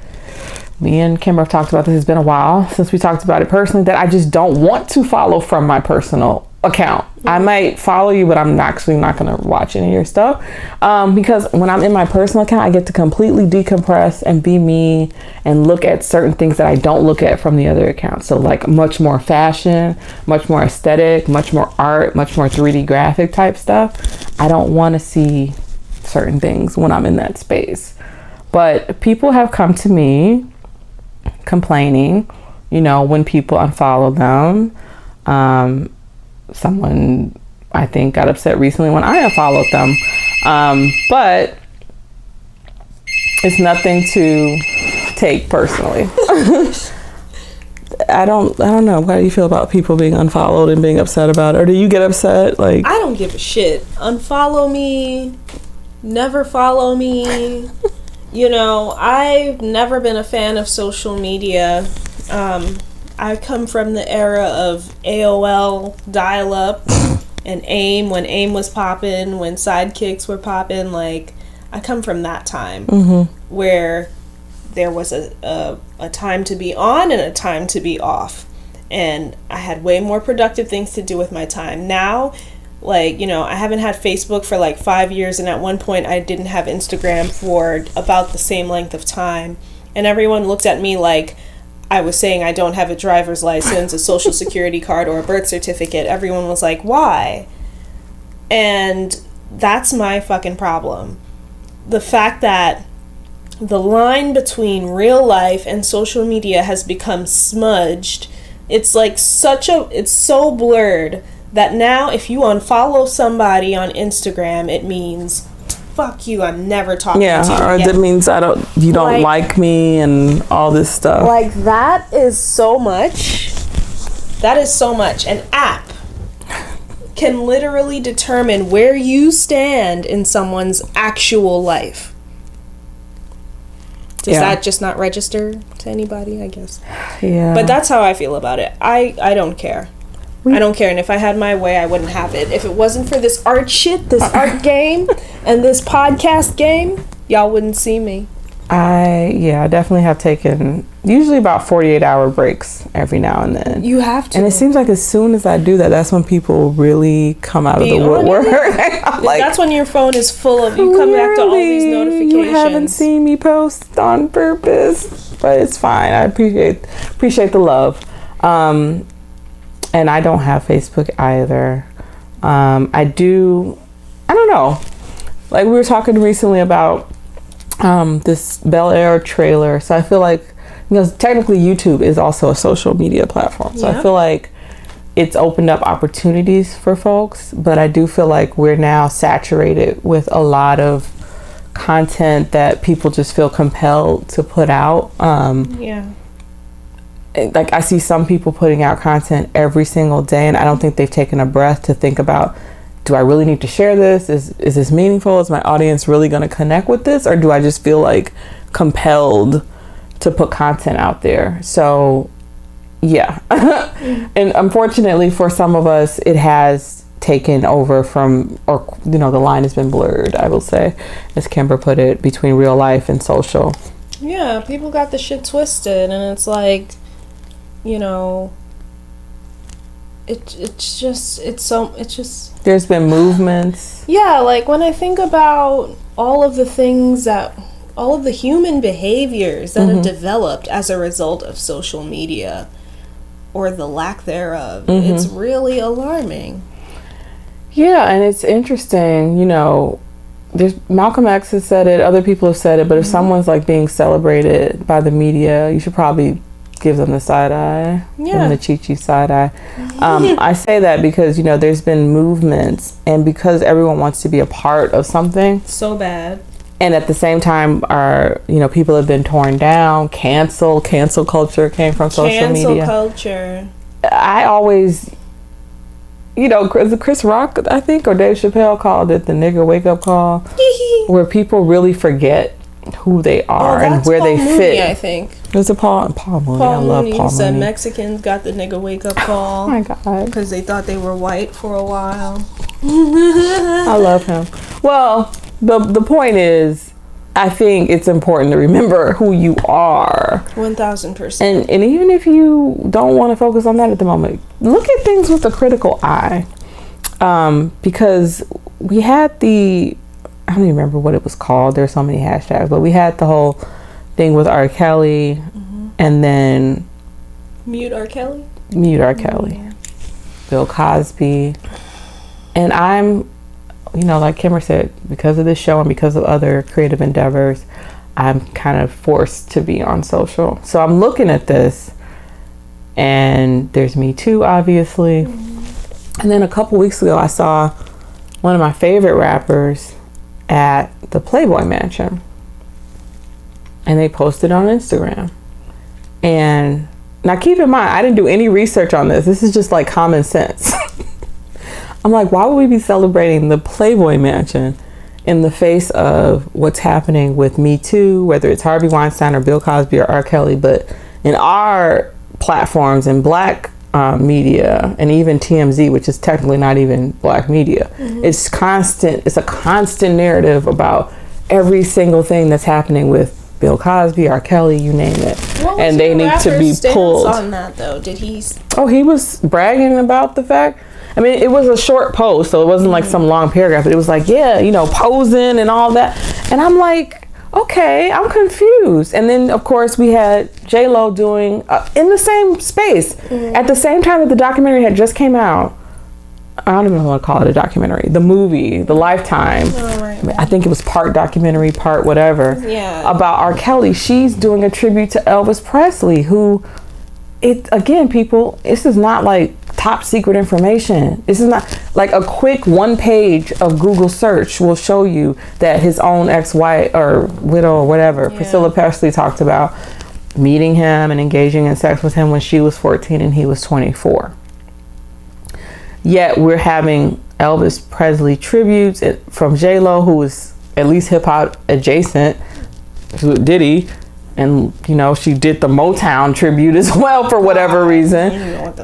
me and Kimber have talked about this, it's been a while since we talked about it personally, that I just don't want to follow from my personal account. I might follow you, but I'm actually not going to watch any of your stuff. Because when I'm in my personal account, I get to completely decompress and be me and look at certain things that I don't look at from the other accounts. So like much more fashion, much more aesthetic, much more art, much more 3D graphic type stuff. I don't want to see certain things when I'm in that space. But people have come to me complaining, you know, when people unfollow them. Someone, I think, got upset recently when I unfollowed them. But it's nothing to take personally. I don't know. How do you feel about people being unfollowed and being upset about it? Or do you get upset? Like, I don't give a shit. Unfollow me. Never follow me. You know, I've never been a fan of social media. I come from the era of AOL dial-up and AIM, when AIM was poppin', when sidekicks were poppin'. Like, I come from that time where there was a time to be on and a time to be off. And I had way more productive things to do with my time. Now, like, you know, I haven't had Facebook for like 5 years, and at one point I didn't have Instagram for about the same length of time. And everyone looked at me like I was saying I don't have a driver's license, a social security card, or a birth certificate. Everyone was like, why? And that's my fucking problem. The fact that the line between real life and social media has become smudged. It's like it's so blurred that now if you unfollow somebody on Instagram, it means fuck you, I'm never talking to you again. That means you don't like me and all this stuff. Like, that is so much. An app can literally determine where you stand in someone's actual life. Does that just not register to anybody? I guess. Yeah. But that's how I feel about it. I don't care. I don't care. And if I had my way, I wouldn't have it. If it wasn't for this art shit, this art game, and this podcast game, y'all wouldn't see me. I definitely have taken usually about 48-hour breaks every now and then. You have to. And it seems like as soon as I do that, that's when people really come out of the woodwork. Like, that's when your phone is full of, you come back to all these notifications. You haven't seen me post on purpose, but it's fine. I appreciate the love. And I don't have Facebook either. I don't know. Like, we were talking recently about this Bel Air trailer. So I feel like, technically YouTube is also a social media platform. So I feel like it's opened up opportunities for folks, but I do feel like we're now saturated with a lot of content that people just feel compelled to put out. Like, I see some people putting out content every single day, and I don't think they've taken a breath to think about, do I really need to share this? Is this meaningful? Is my audience really going to connect with this? Or do I just feel like compelled to put content out there? So, yeah. And unfortunately for some of us, it has taken over from, or, the line has been blurred, I will say, as Kimber put it, between real life and social. Yeah, people got the shit twisted, and it's like, it's just there's been movements. Yeah, like when I think about all of the human behaviors that have developed as a result of social media, or the lack thereof, it's really alarming. Yeah, and it's interesting, there's Malcolm X has said it, other people have said it, but if someone's like being celebrated by the media, you should probably give them the side eye, give them the Chi side eye. I say that because, there's been movements, and because everyone wants to be a part of something so bad, and at the same time people have been torn down. Cancel culture came from social media. Cancel culture. I always, Chris Rock, I think, or Dave Chappelle called it the nigger wake up call, where people really forget who they are and where they fit. I think it was a Paul Mooney. I love Paul Mooney. Said Mexicans got the nigga wake up call. Oh my god! Because they thought they were white for a while. I love him. Well, the point is, I think it's important to remember who you are. 1000%. And even if you don't want to focus on that at the moment, look at things with a critical eye. Because we had I don't even remember what it was called. There's so many hashtags, but we had the whole thing with R. Kelly, and then Mute R. Kelly, Bill Cosby, and I'm, like Kimber said, because of this show and because of other creative endeavors, I'm kind of forced to be on social. So I'm looking at this, and there's Me Too, obviously, and then a couple weeks ago, I saw one of my favorite rappers at the Playboy Mansion, and they posted on Instagram. And now keep in mind, I didn't do any research on this. This is just like common sense. I'm like, why would we be celebrating the Playboy Mansion in the face of what's happening with Me Too, whether it's Harvey Weinstein or Bill Cosby or R. Kelly? But in our platforms and black media, and even TMZ, which is technically not even black media, it's a constant narrative about every single thing that's happening with Bill Cosby, R. Kelly, you name it. And they need to be pulled. On that though, did he? Oh, he was bragging about the fact. I mean, it was a short post, so it wasn't like some long paragraph, but it was like, posing and all that. And I'm like, okay, I'm confused. And then, of course, we had J-Lo doing in the same space at the same time that the documentary had just came out. I don't even want to call it a documentary. The movie, The Lifetime. I think it was part documentary, part whatever. Yeah. About R. Kelly. She's doing a tribute to Elvis Presley, who, people, this is not like top secret information. This is not like a quick one page of Google search will show you that his own ex-wife or widow or whatever, Priscilla Presley, talked about meeting him and engaging in sex with him when she was 14 and he was 24. Yet we're having Elvis Presley tributes from J-Lo, who is at least hip hop adjacent to Diddy, And, you know, she did the Motown tribute as well for whatever reason.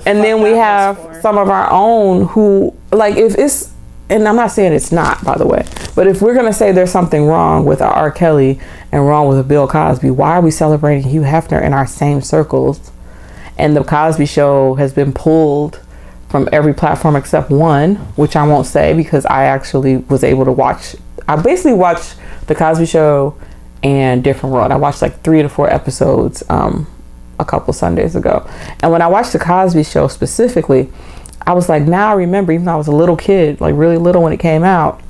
And then we have some of our own who, like, if it's, and I'm not saying it's not, by the way, but if we're going to say there's something wrong with R. Kelly and wrong with Bill Cosby, why are we celebrating Hugh Hefner in our same circles? And the Cosby Show has been pulled from every platform except one, which I won't say because I actually was able to watch. I basically watched the Cosby Show and Different World. I watched like 3 to 4 episodes a couple Sundays ago. And when I watched the Cosby Show specifically, I was like, now I remember, even though I was a little kid, like really little when it came out,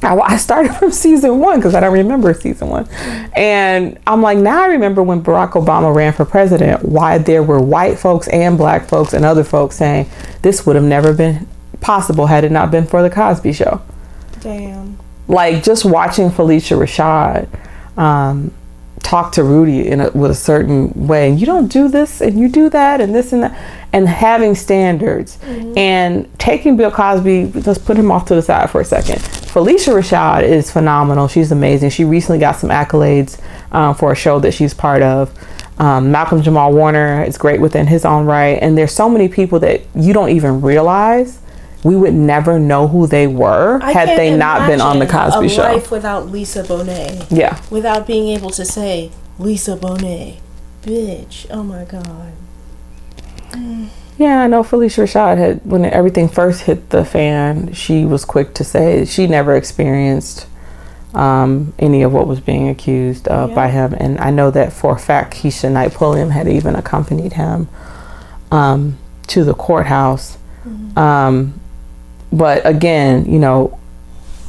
I started from season 1 because I don't remember season 1. And I'm like, now I remember when Barack Obama ran for president, why there were white folks and black folks and other folks saying this would have never been possible had it not been for the Cosby Show. Damn. Like just watching Felicia Rashad talk to Rudy with a certain way, and you don't do this and you do that and this and that, and having standards. And taking Bill Cosby, let's put him off to the side for a second. Felicia Rashad is phenomenal. She's amazing. She recently got some accolades for a show that she's part of. Malcolm Jamal Warner is great within his own right, and there's so many people that you don't even realize. We would never know who they were had they not been on the Cosby Show. A life without Lisa Bonet. Yeah. Without being able to say Lisa Bonet, bitch. Oh my God. Yeah, I know Felicia Rashad had, when everything first hit the fan, she was quick to say she never experienced any of what was being accused of by him. And I know that for a fact, Keisha Knight Pulliam had even accompanied him to the courthouse. But again, you know,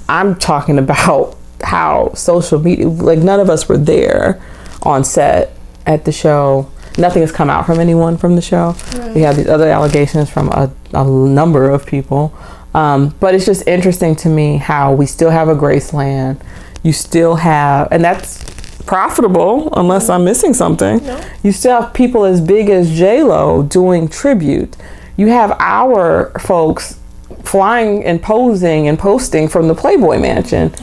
I'm talking about how social media, like none of us were there on set at the show. Nothing has come out from anyone from the show. Right. We have these other allegations from a number of people. But it's just interesting to me how we still have a Graceland. You still have, and that's profitable unless I'm missing something. No. You still have people as big as J-Lo doing tribute. You have our folks flying and posing and posting from the Playboy Mansion.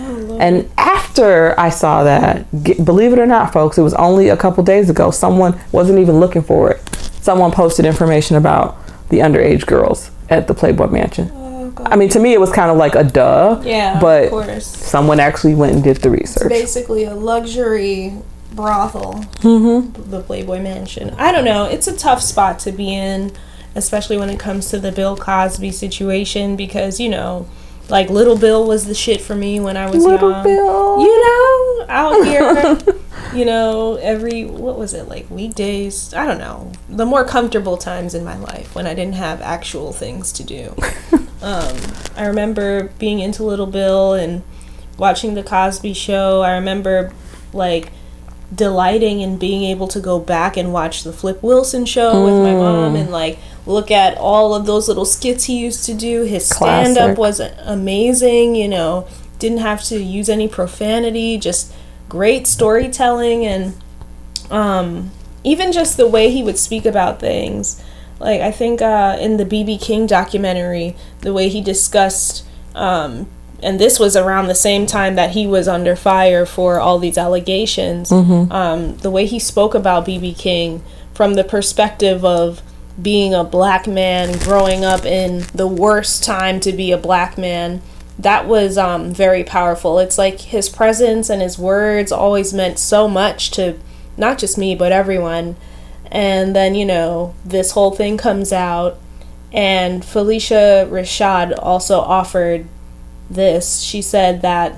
And after I saw that, believe it or not, folks, it was only a couple days ago, someone wasn't even looking for it. Someone posted information about the underage girls at the Playboy Mansion. I mean, to me, it was kind of like a duh. Yeah, but of course. Someone actually went and did the research. It's basically a luxury brothel, the Playboy Mansion. I don't know. It's a tough spot to be in, especially when it comes to the Bill Cosby situation, because, you know, like Little Bill was the shit for me when I was young. Bill. You know, out here, you know, what was it, like weekdays? I don't know. The more comfortable times in my life when I didn't have actual things to do. I remember being into Little Bill and watching the Cosby Show. I remember, like, delighting in being able to go back and watch the Flip Wilson Show with my mom and, like, look at all of those little skits he used to do. His stand-up was amazing, you know, didn't have to use any profanity, just great storytelling, and even just the way he would speak about things. Like, I think in the B.B. King documentary, the way he discussed, and this was around the same time that he was under fire for all these allegations, the way he spoke about B.B. King from the perspective of being a black man, growing up in the worst time to be a black man, that was very powerful. It's like his presence and his words always meant so much to not just me, but everyone. And then, you know, this whole thing comes out, and Felicia Rashad also offered this. She said that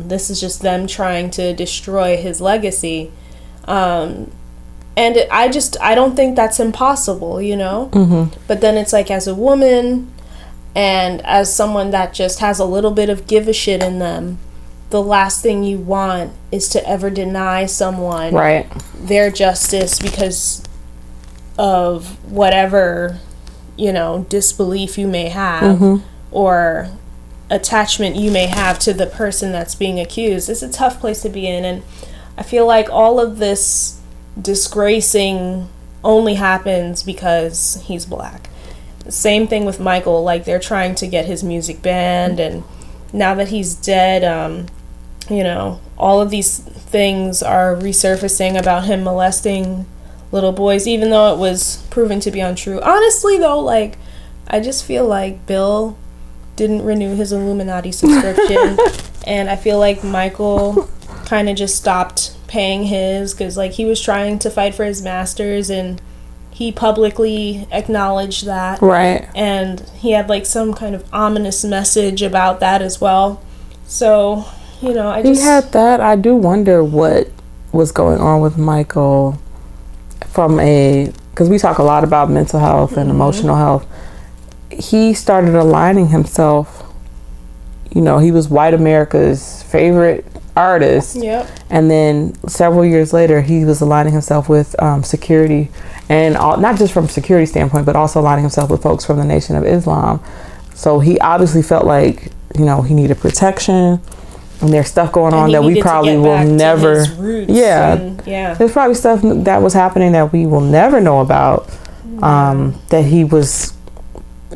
this is just them trying to destroy his legacy. And I don't think that's impossible, you know? But then it's like, as a woman and as someone that just has a little bit of give a shit in them, the last thing you want is to ever deny someone their justice because of whatever, you know, disbelief you may have or attachment you may have to the person that's being accused. It's a tough place to be in, and I feel like all of this disgracing only happens because he's black. Same thing with Michael, like they're trying to get his music banned, and now that he's dead, you know, all of these things are resurfacing about him molesting little boys, even though it was proven to be untrue. Honestly, though, like, I just feel like Bill didn't renew his Illuminati subscription, and I feel like Michael kind of just stopped paying his, because, like, he was trying to fight for his masters, and he publicly acknowledged that. Right. And he had, like, some kind of ominous message about that as well. So, you know, He had that. I do wonder what was going on with Michael because we talk a lot about mental health and emotional health. He started aligning himself, you know, he was white America's favorite artist. Yep. And then several years later, he was aligning himself with security, and not just from security standpoint, but also aligning himself with folks from the Nation of Islam. So he obviously felt like, you know, he needed protection. And there's stuff going on that we probably will never. There's probably stuff that was happening that we will never know about. That it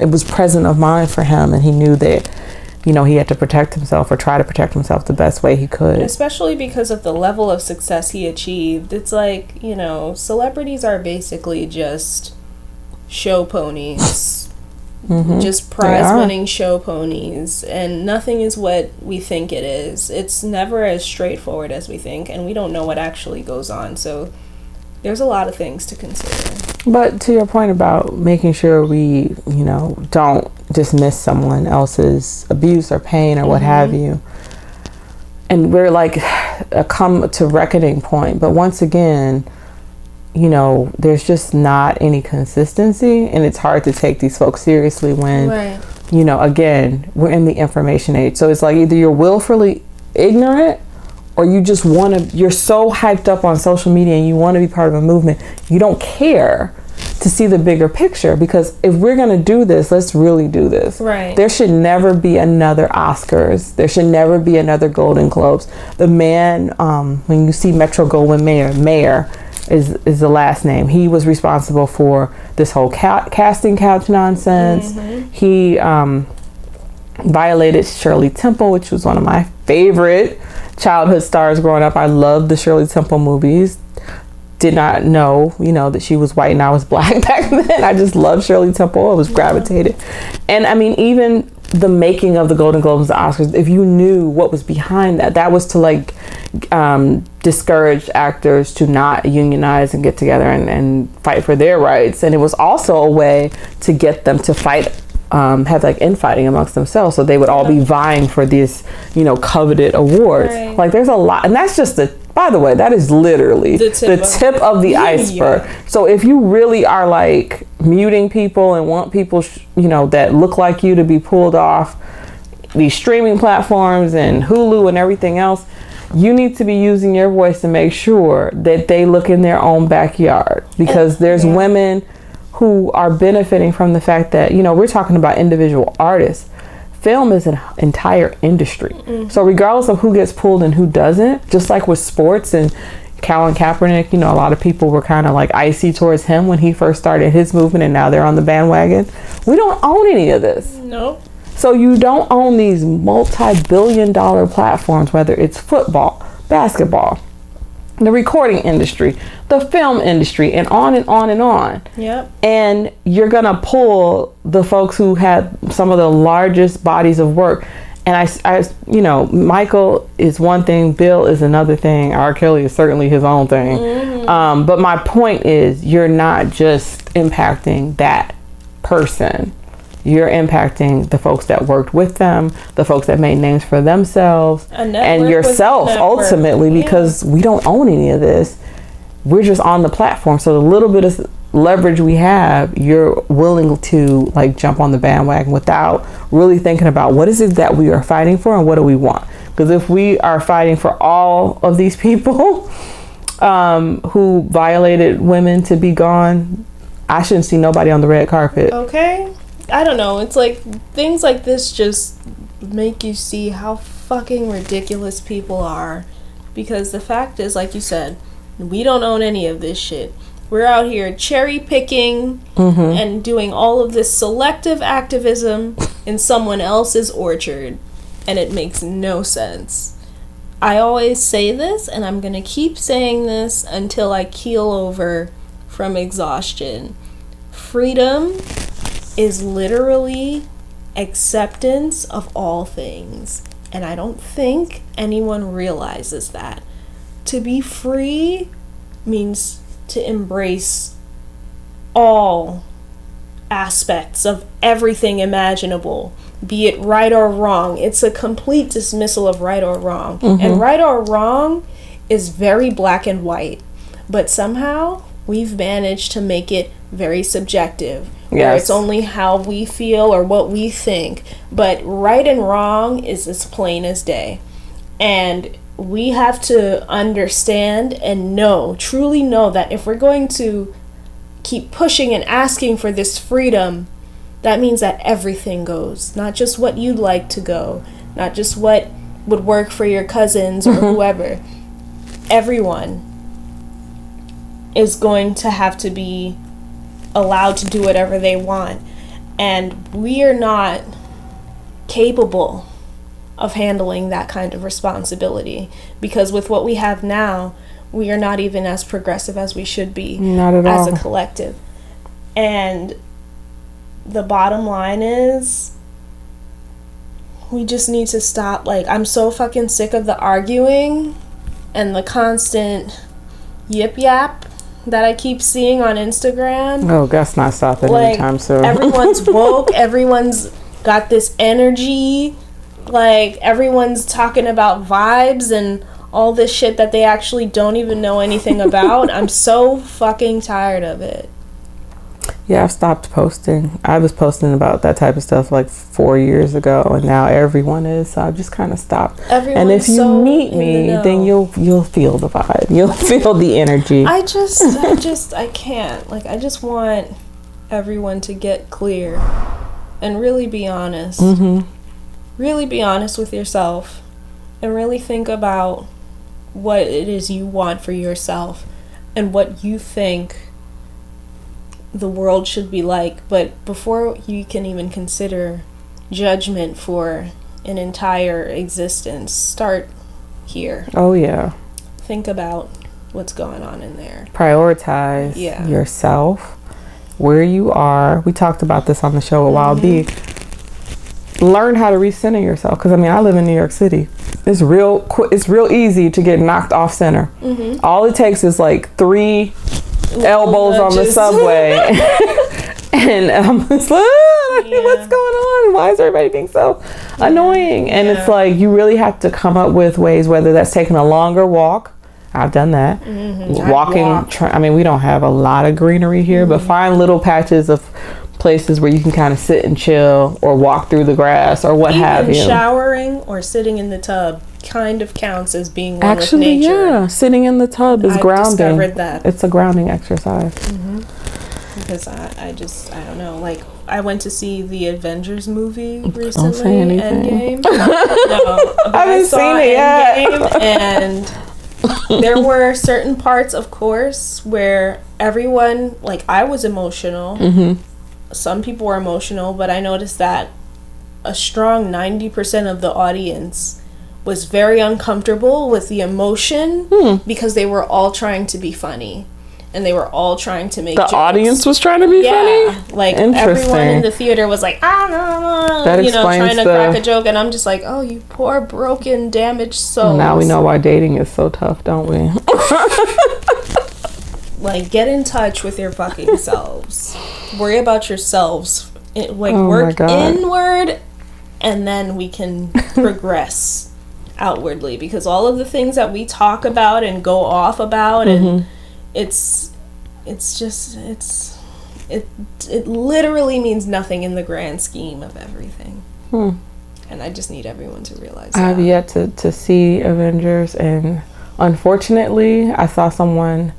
was present of mind for him, and he knew that, you know, he had to protect himself or try to protect himself the best way he could. Especially because of the level of success he achieved. It's like, you know, celebrities are basically just show ponies. Just prize-winning show ponies, and nothing is what we think it is. It's never as straightforward as we think, and we don't know what actually goes on. So there's a lot of things to consider. But to your point about making sure we, you know, don't dismiss someone else's abuse or pain or what have you, and we're like a come to reckoning point. But once again, you know, there's just not any consistency, and it's hard to take these folks seriously when, you know, again, we're in the information age. So it's like either you're willfully ignorant, or you just want to, you're so hyped up on social media and you want to be part of a movement, you don't care to see the bigger picture. Because if we're going to do this, let's really do this. Right. There should never be another Oscars. There should never be another Golden Globes. The man, when you see Metro Goldwyn Mayer is the last name. He was responsible for this whole casting couch nonsense. He violated Shirley Temple, which was one of my favorite childhood stars growing up. I loved the Shirley Temple movies. Did not know, you know, that she was white and I was black back then. I just loved Shirley Temple. I was gravitated. And I mean, even the making of the Golden Globes and the Oscars, if you knew what was behind that, that was to like discourage actors to not unionize and get together and fight for their rights. And it was also a way to get them to fight, have like infighting amongst themselves, so they would all be vying for these, you know, coveted awards. Like there's a lot, and that's just by the way, that is literally the tip of the iceberg. So if you really are like muting people and want people, you know, that look like you to be pulled off these streaming platforms and Hulu and everything else, you need to be using your voice to make sure that they look in their own backyard, because there's women who are benefiting from the fact that, you know, we're talking about individual artists. Film is an entire industry. So regardless of who gets pulled and who doesn't, just like with sports and Colin Kaepernick, you know, a lot of people were kind of like icy towards him when he first started his movement, and now they're on the bandwagon. We don't own any of this. Nope. So you don't own these multi-billion-dollar platforms, whether it's football, basketball, the recording industry, the film industry, and on and on and on. Yep. And you're gonna pull the folks who had some of the largest bodies of work. And I you know, Michael is one thing, Bill is another thing, R. Kelly is certainly his own thing. But my point is, you're not just impacting that person. You're impacting the folks that worked with them, the folks that made names for themselves, and yourself ultimately, because we don't own any of this. We're just on the platform. So the little bit of leverage we have, you're willing to like jump on the bandwagon without really thinking about what is it that we are fighting for and what do we want. Because if we are fighting for all of these people who violated women to be gone, I shouldn't see nobody on the red carpet. Okay. I don't know. It's like things like this just make you see how fucking ridiculous people are. Because the fact is, like you said, we don't own any of this shit. We're out here cherry picking and doing all of this selective activism in someone else's orchard. And it makes no sense. I always say this, and I'm going to keep saying this until I keel over from exhaustion. Freedom is literally acceptance of all things. And I don't think anyone realizes that. To be free means to embrace all aspects of everything imaginable, be it right or wrong. It's a complete dismissal of right or wrong. And right or wrong is very black and white. But somehow we've managed to make it very subjective. Where it's only how we feel or what we think. But right and wrong is as plain as day. And we have to understand and know, truly know, that if we're going to keep pushing and asking for this freedom, that means that everything goes. Not just what you'd like to go. Not just what would work for your cousins or whoever. Everyone is going to have to be allowed to do whatever they want. And we are not capable of handling that kind of responsibility, because with what we have now, we are not even as progressive as we should be. Not at all. As a collective. And the bottom line is, we just need to stop. Like, I'm so fucking sick of the arguing and the constant yip yap that I keep seeing on Instagram. Oh, that's not stopping anytime soon. Everyone's woke. Everyone's got this energy. Like, everyone's talking about vibes and all this shit that they actually don't even know anything about. I'm so fucking tired of it. Yeah, I've stopped posting. I was posting about that type of stuff like 4 years ago, and now everyone is. So I've just kind of stopped. And if you meet me, then you'll feel the vibe. You'll feel the energy. I can't. Like, I just want everyone to get clear and really be honest. Really be honest with yourself and really think about what it is you want for yourself and what you think the world should be like. But before you can even consider judgment for an entire existence, start here. Oh, yeah. Think about what's going on in there. Prioritize yourself, where you are. We talked about this on the show a while back. Learn how to recenter yourself, because I mean, I live in New York City. It's real easy to get knocked off center. All it takes is like 3 elbows on the subway and I'm just like, what's going on? Why is everybody being so annoying? And it's like, you really have to come up with ways, whether that's taking a longer walk. I've done that. Walking. I mean, we don't have a lot of greenery here, but find little patches of places where you can kind of sit and chill or walk through the grass or what have you. Showering or sitting in the tub kind of counts as being one with nature. Yeah, sitting in the tub is grounding. I discovered that. It's a grounding exercise. Because I don't know, like, I went to see the Avengers movie recently. Don't say anything. Endgame. No, I haven't seen it yet. And there were certain parts, of course, where everyone, like, I was emotional. Some people were emotional, but I noticed that a strong 90% of the audience was very uncomfortable with the emotion because they were all trying to be funny. And they were all trying to make jokes. Audience was trying to be funny? Like, everyone in the theater was like, that trying to crack a joke. And I'm just like, oh, you poor, broken, damaged souls. Now we know why dating is so tough, don't we? Like, get in touch with your fucking selves. Worry about yourselves. Work inward, and then we can progress outwardly. Because all of the things that we talk about and go off about, and it literally means nothing in the grand scheme of everything. And I just need everyone to realize that. I have yet to see Avengers, and unfortunately, I saw someone.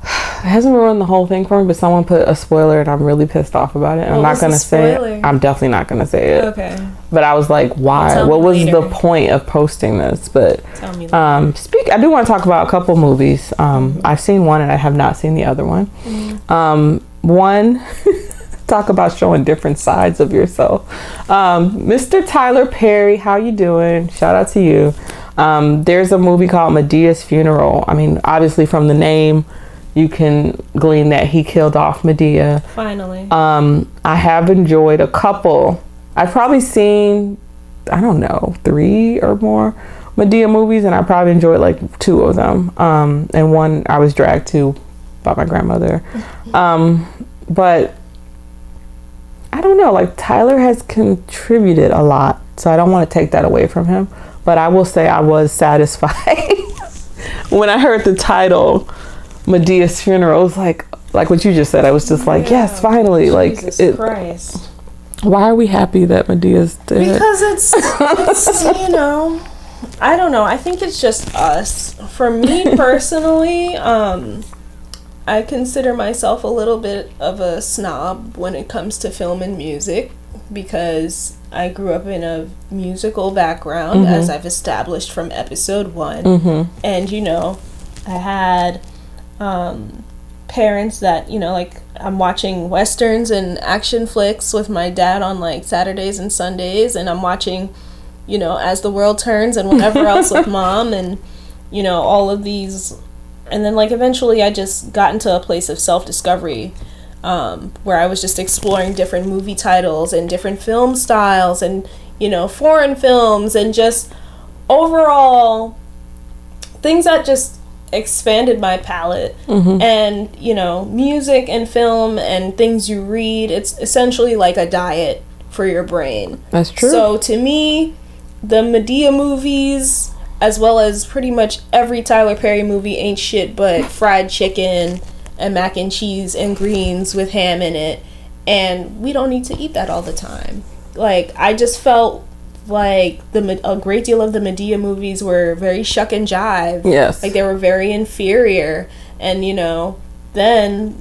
It hasn't ruined the whole thing for me, but someone put a spoiler, and I'm really pissed off about it. I'm not going to say it. I'm definitely not going to say it. Okay. But I was like, why? What was the point of posting this? But tell me I do want to talk about a couple movies. I've seen one, and I have not seen the other one. One, talk about showing different sides of yourself. Mr. Tyler Perry, how you doing? Shout out to you. There's a movie called Medea's Funeral. I mean, obviously from the name, you can glean that he killed off Madea. Finally. I have enjoyed a couple. I've probably seen, I don't know, 3 or more Madea movies, and I probably enjoyed like 2 of them. And one I was dragged to by my grandmother. But I don't know, like Tyler has contributed a lot, so I don't want to take that away from him. But I will say I was satisfied when I heard the title, Medea's Funeral. It was like what you just said. I was just like, yes, finally. Jesus Christ. Why are we happy that Medea's dead? Because it's I don't know. I think it's just us. For me personally, I consider myself a little bit of a snob when it comes to film and music, because I grew up in a musical background, as I've established from episode 1. And, I had parents that, like, I'm watching Westerns and action flicks with my dad on, like, Saturdays and Sundays, and I'm watching, As the World Turns and whatever else with Mom, and, all of these. And then, like, eventually I just got into a place of self-discovery, where I was just exploring different movie titles and different film styles and, foreign films, and just overall things that just expanded my palette. And, music and film and things you read, it's essentially like a diet for your brain. That's true. So to me, the Madea movies, as well as pretty much every Tyler Perry movie, ain't shit but fried chicken and mac and cheese and greens with ham in it. And we don't need to eat that all the time. Like, I just felt like a great deal of the Madea movies were very shuck and jive. Yes. Like, they were very inferior. And, then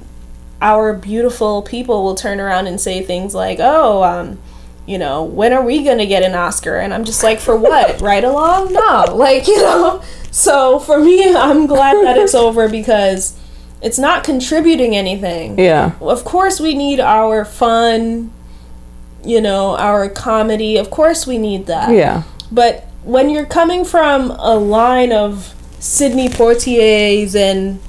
our beautiful people will turn around and say things like, when are we gonna get an Oscar? And I'm just like, for what? Right along? No. Like, So for me, I'm glad that it's over, because it's not contributing anything. Yeah. Of course we need our fun, our comedy. Of course we need that. Yeah. But when you're coming from a line of Sidney Poitiers, and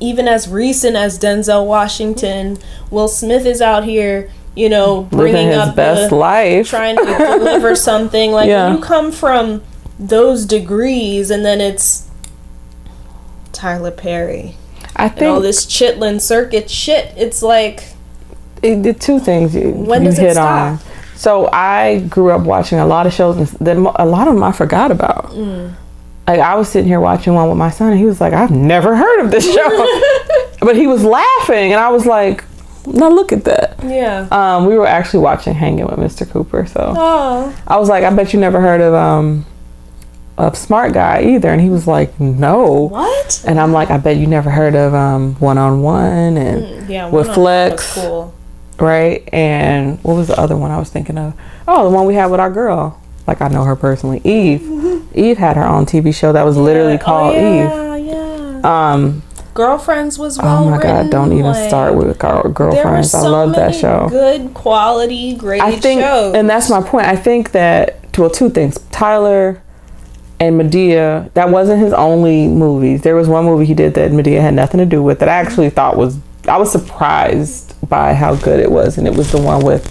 even as recent as Denzel Washington, Will Smith is out here, bringing his up best life, trying to deliver something. Like, when you come from those degrees, and then it's Tyler Perry, I think, and all this Chitlin Circuit shit, it's like, the 2 things when you does hit it stop? on. So I grew up watching a lot of shows, and then a lot of them I forgot about. Like, I was sitting here watching one with my son, and he was like, I've never heard of this show. But he was laughing, and I was like, now look at that. Yeah. We were actually watching Hanging with Mr. Cooper, so Oh. I was like, I bet you never heard of Smart Guy either. And he was like, no. What? And I'm like, I bet you never heard of One on One and with Flex. Cool. Right? And what was the other one I was thinking of? Oh, the one we had with our girl. Like, I know her personally. Eve. Eve had her own TV show that was literally called Eve. Yeah. Girlfriends was well oh my written. God, don't even start with Girlfriends. I love that show. Good quality, great shows. And that's my point. I think that, well, 2 things. Tyler and Madea, that wasn't his only movies. There was one movie he did that Madea had nothing to do with, that I actually thought I was surprised by how good it was. And it was the one with,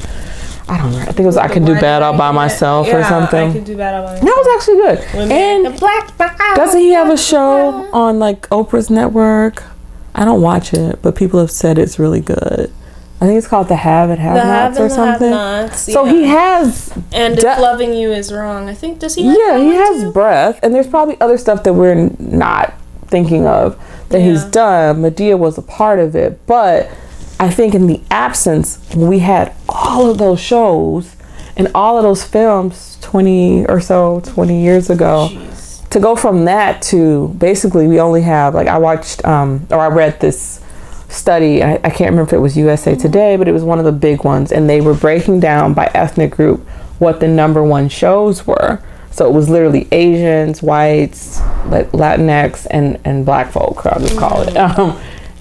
I don't know, I think it was I Could Do Bad All By Myself or something. I Could Do Bad All By Myself. That was actually good. And doesn't he have a show on like Oprah's network? I don't watch it, but people have said it's really good. I think it's called The Have and Have-Nots or something. Have-Nots, so he has... And If Loving You Is Wrong. I think, does he have Yeah, he has too? Breath. And there's probably other stuff that we're not thinking of that he's done. Madea was a part of it. But I think in the absence, when we had all of those shows and all of those films 20 years ago, to go from that to basically we only have, like, I watched, or I read this study, I can't remember if it was USA Today, but it was one of the big ones, and they were breaking down by ethnic group what the #1 shows were. So it was literally Asians, whites, Latinx, and black folk, I'll just call it.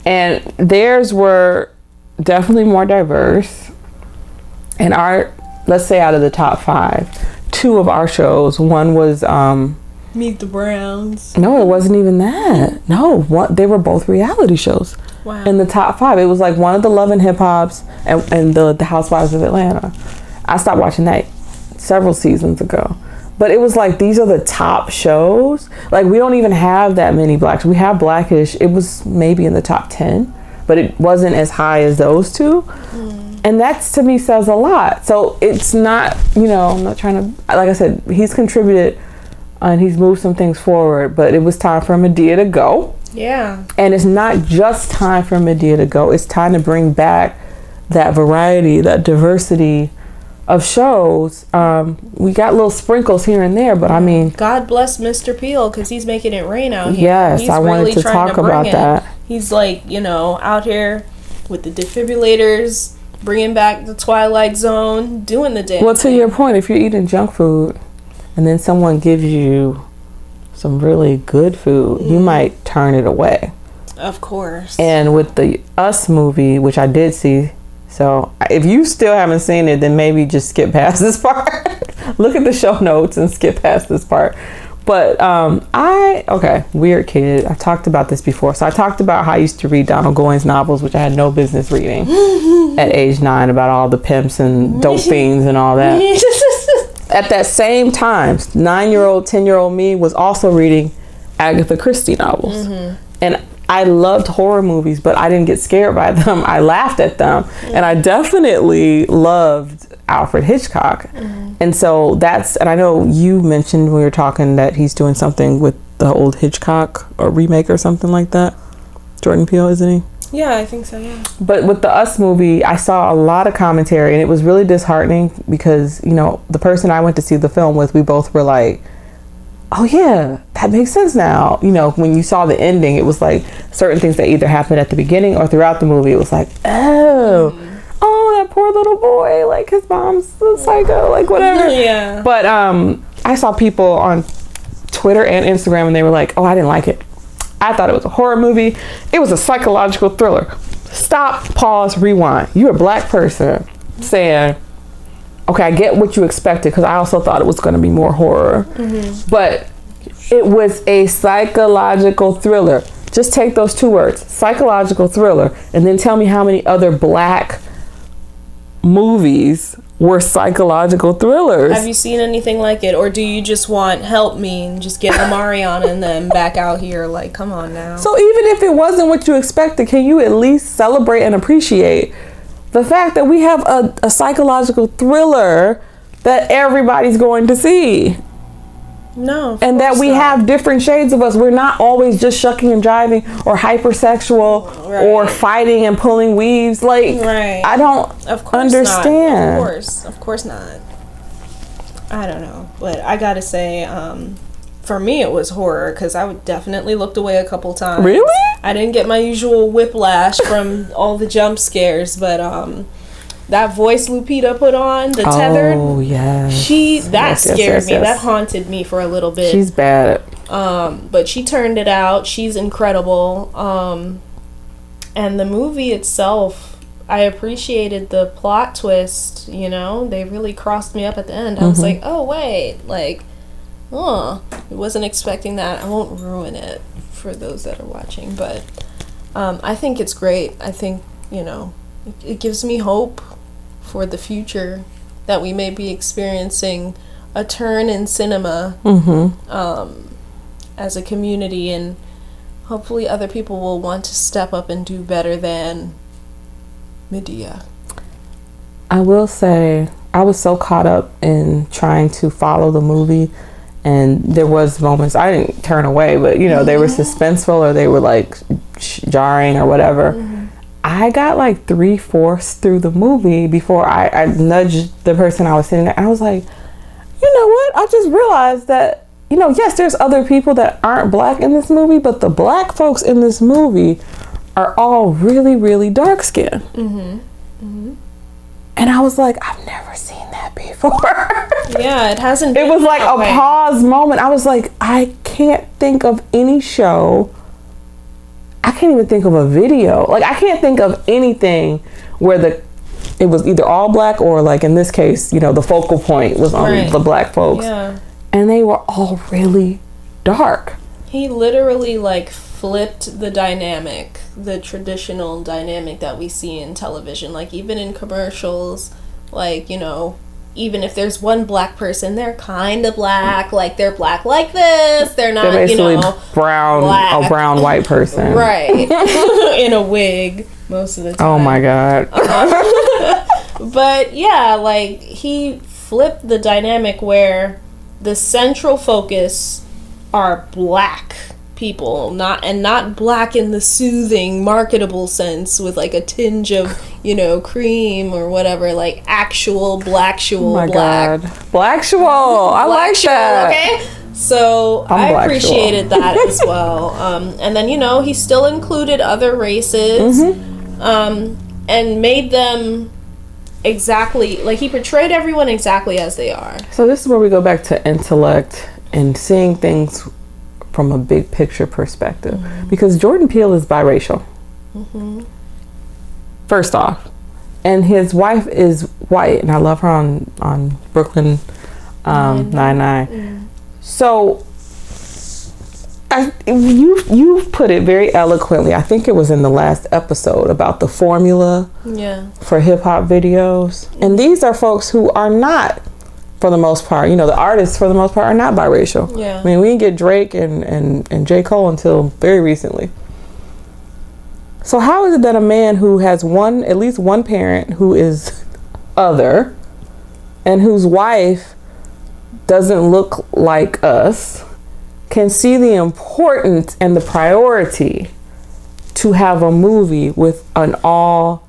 And theirs were definitely more diverse. And let's say out of the top 5, 2 of our shows, one was Meet the Browns. No, it wasn't even that. No, they were both reality shows. Wow. In the top 5. It was like one of the Love and Hip Hops and the Housewives of Atlanta. I stopped watching that several seasons ago. But it was like, these are the top shows. Like, we don't even have that many blacks. We have Blackish. It was maybe in the top 10, but it wasn't as high as those two. And that to me says a lot. So it's not, I'm not trying to, like I said, he's contributed and he's moved some things forward, but it was time for Madea to go. Yeah. And it's not just time for Madea to go. It's time to bring back that variety, that diversity of shows. We got little sprinkles here and there, but I mean, God bless Mr. Peele, because he's making it rain out here. Yes, he's I wanted really to talk about that. He's like, out here with the defibrillators, bringing back the Twilight Zone, doing the damn Well, to your point, if you're eating junk food and then someone gives you some really good food, you might turn it away. Of course. And with the Us movie, which I did see, so if you still haven't seen it, then maybe just skip past this part. Look at the show notes and skip past this part. But weird kid. I talked about this before. So I talked about how I used to read Donald Goines novels, which I had no business reading at age 9, about all the pimps and dope fiends and all that. At that same time, 9-year-old, 10-year-old me was also reading Agatha Christie novels. And I loved horror movies, but I didn't get scared by them. I laughed at them. And I definitely loved Alfred Hitchcock. And so and I know you mentioned when we were talking that he's doing something with the old Hitchcock or remake or something like that. Jordan Peele, isn't he? Yeah, I think so, yeah. But with the Us movie, I saw a lot of commentary, and it was really disheartening because, the person I went to see the film with, we both were like, oh yeah, that makes sense now. When you saw the ending, it was like certain things that either happened at the beginning or throughout the movie. It was like, oh, that poor little boy, like his mom's a psycho, like whatever. Yeah. But I saw people on Twitter and Instagram, and they were like, oh, I didn't like it. I thought it was a horror movie. It was a psychological thriller. Stop, pause, rewind. You're a black person saying, okay, I get what you expected, because I also thought it was going to be more horror. But it was a psychological thriller. Just take those two words, psychological thriller, and then tell me how many other black movies were psychological thrillers. Have you seen anything like it? Or do you just want help me and just get Omarion and them back out here? Like, come on now. So even if it wasn't what you expected, can you at least celebrate and appreciate the fact that we have a psychological thriller that everybody's going to see? No. And that we have different shades of us. We're not always just shucking and jiving or hypersexual or fighting and pulling weaves. Like, I don't understand. Of course not. I don't know. But I gotta say, for me it was horror, because I definitely looked away a couple times. Really? I didn't get my usual whiplash from all the jump scares, but that voice Lupita put on, the tethered. Oh, yes. That scared me. That haunted me for a little bit. She's bad. But she turned it out. She's incredible. And the movie itself, I appreciated the plot twist, They really crossed me up at the end. I was like, oh, wait. Like, I wasn't expecting that. I won't ruin it for those that are watching. But I think it's great. I think, it gives me hope for the future, that we may be experiencing a turn in cinema as a community, and hopefully other people will want to step up and do better than Madea. I will say, I was so caught up in trying to follow the movie, and there was moments I didn't turn away, but they were suspenseful, or they were like jarring or whatever. I got like 3/4 through the movie before I nudged the person I was sitting there. I was like, you know what? I just realized that, yes, there's other people that aren't black in this movie, but the black folks in this movie are all really, really dark skinned. And I was like, I've never seen that before. Yeah, it hasn't. It was like a pause moment. I was like, I can't think of any show. I can't even think of a video. Like, I can't think of anything where it was either all black, or like in this case, the focal point was on the black folks. Yeah. And they were all really dark. He literally like flipped the dynamic, the traditional dynamic that we see in television. Like even in commercials, like, you know, even if there's one black person, they're kind of black. Like they're black like this. They're not, They're basically, you know, brown, black. a brown white person. Right. In a wig most of the time. Oh my God. But yeah, like he flipped the dynamic where the central focus are black people, not black in the soothing, marketable sense with like a tinge of, you know, cream or whatever, like actual black-shual. Oh my black. God. Black-shual. I like that. Okay? So I appreciated that as well. And then, you know, he still included other races, and made them exactly, like he portrayed everyone exactly as they are. So this is where we go back to intellect and seeing things from a big picture perspective, because Jordan Peele is biracial, first off, and his wife is white, and I love her on Brooklyn Nine-Nine. So you've put it very eloquently. I think it was in the last episode about the formula for hip hop videos, and these are folks who are not, for the most part, you know, the artists for the most part are not biracial. Yeah. I mean, we didn't get Drake and J. Cole until very recently. So how is it that a man who has at least one parent who is other, and whose wife doesn't look like us, can see the importance and the priority to have a movie with an all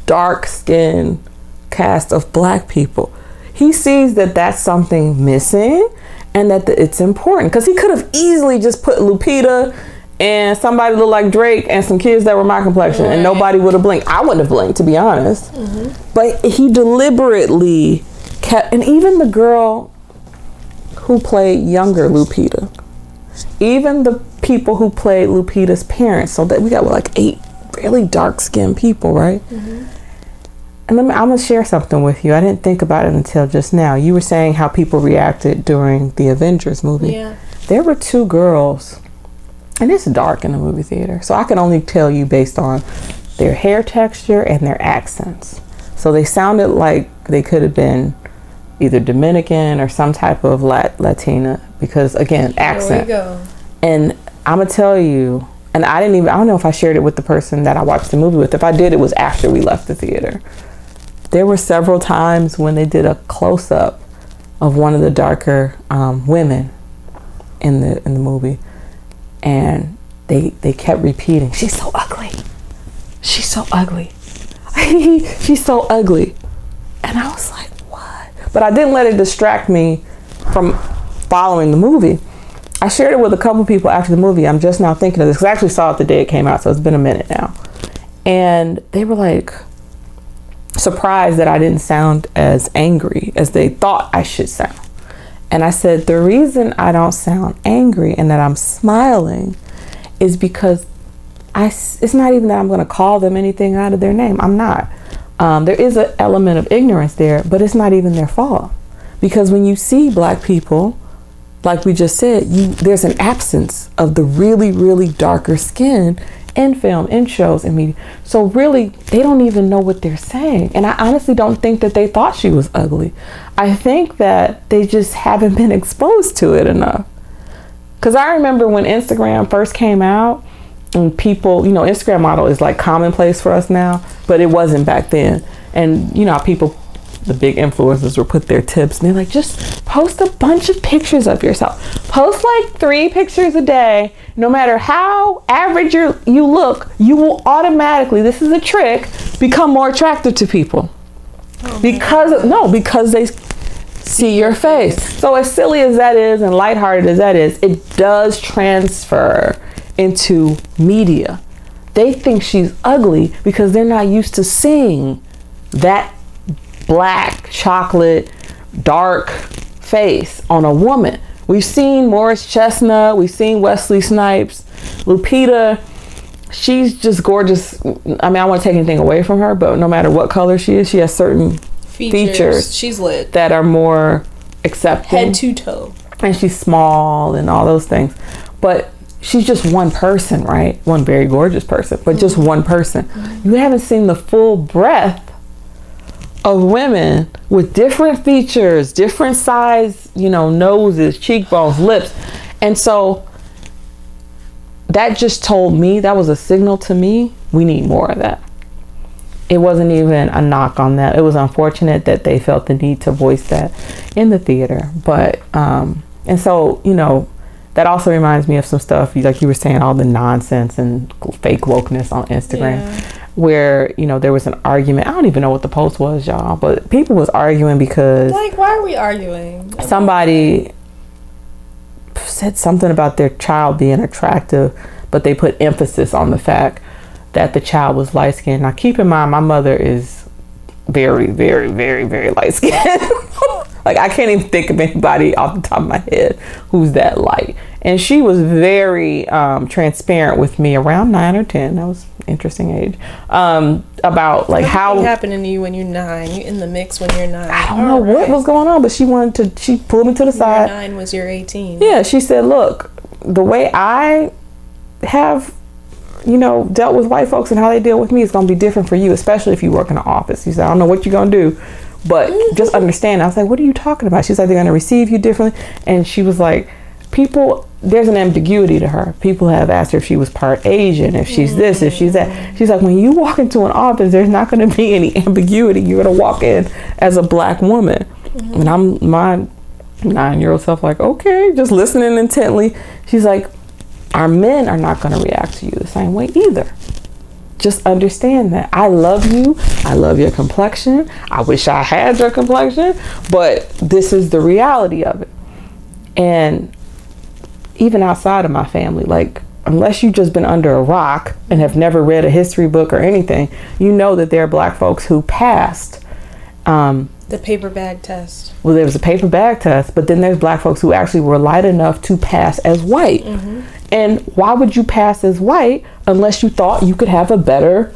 dark-skinned cast of black people? He sees that that's something missing and that it's important, because he could have easily just put Lupita and somebody look like Drake and some kids that were my complexion, and nobody would have blinked. I wouldn't have blinked, to be honest. But he deliberately kept, and even the girl who played younger Lupita, even the people who played Lupita's parents, so that we got like 8 really dark-skinned people, right? And I'm gonna share something with you. I didn't think about it until just now. You were saying how people reacted during the Avengers movie. Yeah. There were 2 girls, and it's dark in the movie theater, so I can only tell you based on their hair texture and their accents. So they sounded like they could have been either Dominican or some type of Latina, because again, accent. There we go. And I'm gonna tell you, and I don't know if I shared it with the person that I watched the movie with. If I did, it was after we left the theater. There were several times when they did a close-up of one of the darker women in the movie, and they kept repeating, "She's so ugly. She's so ugly. She's so ugly." And I was like, what? But I didn't let it distract me from following the movie. I shared it with a couple people after the movie. I'm just now thinking of this, because I actually saw it the day it came out, so it's been a minute now. And they were like surprised that I didn't sound as angry as they thought I should sound. And I said, the reason I don't sound angry and that I'm smiling is because it's not even that I'm going to call them anything out of their name. I'm not. There is an element of ignorance there, but it's not even their fault. Because when you see black people, like we just said, there's an absence of the really, really darker skin in film, in shows, in media. So really, they don't even know what they're saying. And I honestly don't think that they thought she was ugly. I think that they just haven't been exposed to it enough. Because I remember when Instagram first came out, and people, you know, Instagram model is like commonplace for us now, but it wasn't back then. And you know how people, the big influencers, will put their tips, and they're like, just post a bunch of pictures of yourself. Post like 3 pictures a day. No matter how average you look, you will automatically, this is a trick, become more attractive to people. Because they see your face. So as silly as that is and lighthearted as that is, it does transfer into media. They think she's ugly because they're not used to seeing that black, chocolate, dark face on a woman. We've seen Morris Chestnut, we've seen Wesley Snipes, Lupita. She's just gorgeous. I mean, I don't want to take anything away from her, but no matter what color she is, she has certain features She's lit. that are more accepting. Head to toe. and she's small and all those things, but she's just one person, right? One very gorgeous person, but just one person. You haven't seen the full breadth of women with different features, different size, noses, cheekbones, lips. And so that just told me, that was a signal to me, we need more of that. It wasn't even a knock on that. It was unfortunate that they felt the need to voice that in the theater. But, and so, that also reminds me of some stuff, like you were saying, all the nonsense and fake wokeness on Instagram, where, there was an argument. I don't even know what the post was, y'all, but people was arguing because... Like, why are we arguing? Somebody said something about their child being attractive, but they put emphasis on the fact that the child was light-skinned. Now, keep in mind, my mother is very, very, very, very light-skinned. Like, I can't even think of anybody off the top of my head who's that light. And she was very transparent with me around 9 or 10. That was an interesting age. About like how happening to you when you're 9. You're in the mix when you're 9. I don't know what was going on, but she pulled me to the side. 9 was your 18. Yeah, she said, look, the way I have, dealt with white folks and how they deal with me is going to be different for you, especially if you work in an office. She said, I don't know what you're going to do, but just understand. I was like, what are you talking about? She's like, they're going to receive you differently. And she was like, there's an ambiguity to her. People have asked her if she was part Asian, if she's this, if she's that. She's like, when you walk into an office, there's not going to be any ambiguity. You're going to walk in as a black woman. And I'm my 9-year-old self like, okay, just listening intently. She's like, our men are not going to react to you the same way either. Just understand that. I love you. I love your complexion. I wish I had your complexion, but this is the reality of it. And even outside of my family, like, unless you've just been under a rock and have never read a history book or anything, that there are black folks who passed the paper bag test. Well, there was a paper bag test, but then there's black folks who actually were light enough to pass as white. And why would you pass as white unless you thought you could have a better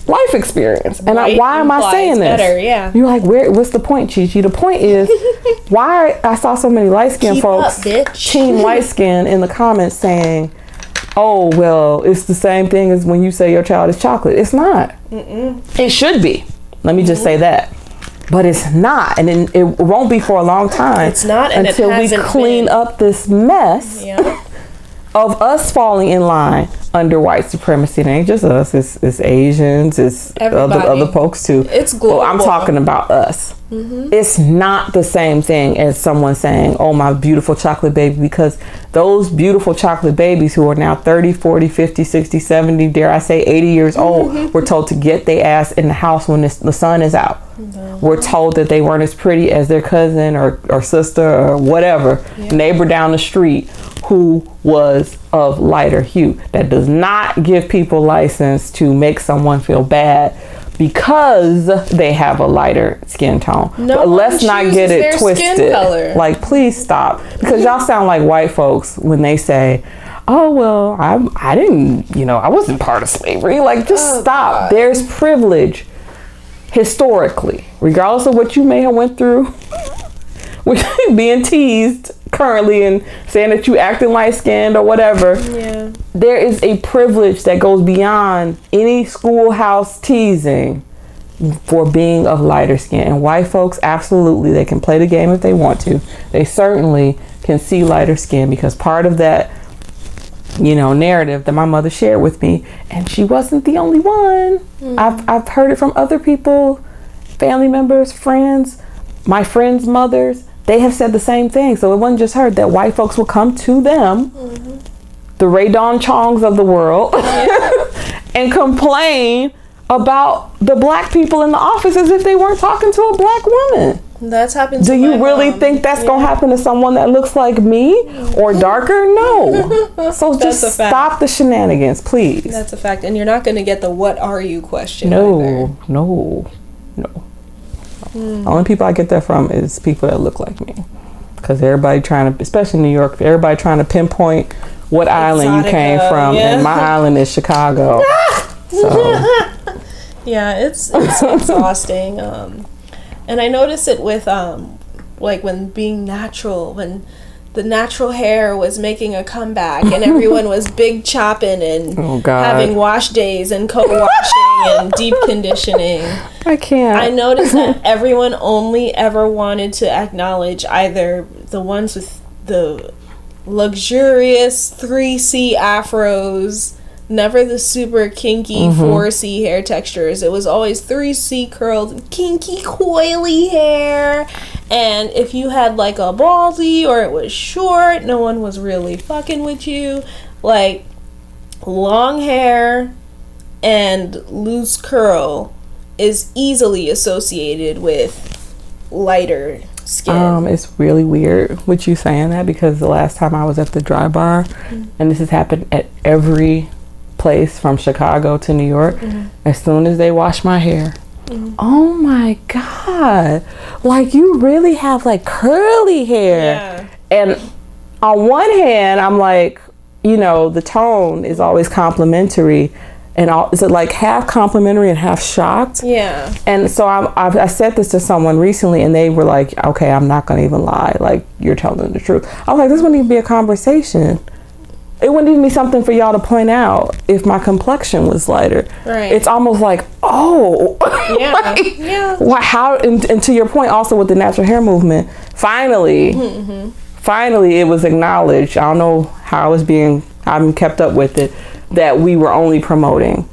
life experience? And why am I saying this? Better, yeah. You're like, what's the point, Chi Chi? The point is, why I saw so many light-skinned folks, teen light-skinned, in the comments saying, oh, well, it's the same thing as when you say your child is chocolate. It's not. It should be. Let me just say that. But it's not. And then it won't be for a long time. It's not, and until we clean up this mess of us falling in line under white supremacy. It ain't just us. It's Asians. It's other folks too. It's global. Well, I'm talking about us. It's not the same thing as someone saying, oh, my beautiful chocolate baby, because those beautiful chocolate babies who are now 30, 40, 50, 60, 70, dare I say 80 years old, were told to get their ass in the house when the sun is out. We're told that they weren't as pretty as their cousin or sister or whatever, neighbor down the street who was of lighter hue. That does not give people license to make someone feel bad because they have a lighter skin tone. But let's not get it twisted. Like, please stop, because y'all sound like white folks when they say, oh, well, I didn't, I wasn't part of slavery. Like, just stop. God. There's privilege historically, regardless of what you may have went through with being teased currently and saying that you acting light-skinned or whatever. There is a privilege that goes beyond any schoolhouse teasing for being of lighter skin. And white folks, absolutely, they can play the game if they want to. They certainly can see lighter skin, because part of that narrative that my mother shared with me, and she wasn't the only one. I've heard it from other people, family members, friends, my friends' mothers. They have said the same thing. So it wasn't just her, that white folks will come to them, the Ray Dawn Chongs of the world, and complain about the black people in the office as if they weren't talking to a black woman. That's happened to Do you really mom. think that's going to happen to someone that looks like me or darker? No. So just stop the shenanigans, please. That's a fact. And you're not going to get the what are you question No. The only people I get that from is people that look like me. Because everybody trying to, especially New York, everybody trying to pinpoint what island you came from. And my island is Chicago. So. Yeah, it's exhausting. And I notice it with like when being natural, when the natural hair was making a comeback and everyone was big chopping and having wash days and co-washing and deep conditioning. I can't. I noticed that everyone only ever wanted to acknowledge either the ones with the luxurious 3C afros, never the super kinky 4C hair textures. It was always 3C curled, kinky, coily hair. And if you had like a baldy or it was short, no one was really fucking with you. Like, long hair and loose curl is easily associated with lighter skin. It's really weird with you saying that, because the last time I was at the dry bar, and this has happened at every place from Chicago to New York, as soon as they wash my hair, oh my god, like, you really have like curly hair. And on one hand, I'm like, you know, the tone is always complimentary, and is it like half complimentary and half shocked? And so I said this to someone recently, and they were like, okay, I'm not gonna even lie, like, you're telling the truth. I was like, this wouldn't even be a conversation. It wouldn't even be something for y'all to point out if my complexion was lighter. It's almost like, oh, like, how? And to your point, also with the natural hair movement, finally it was acknowledged. I don't know how I haven't kept up with it, that we were only promoting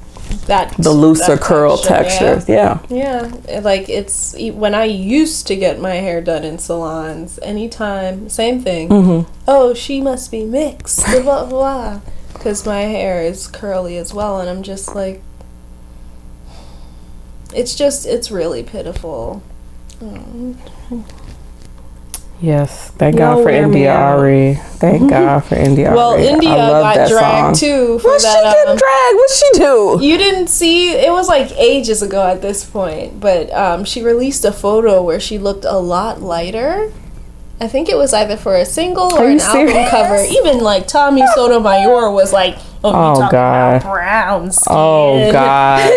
the looser curl textures. Like, it's when I used to get my hair done in salons, anytime, same thing. Oh, she must be mixed, blah blah blah, because my hair is curly as well, and I'm just like, it's really pitiful. Yes, thank God for India Ari. Thank God for India Ari. Well, India got dragged too. What she get dragged? What'd she do? You didn't see? It was like ages ago at this point, but she released a photo where she looked a lot lighter. I think it was either for a single or an album cover. Even like Tommy Sotomayor was like, "Oh, you talking about brown skin." Oh God.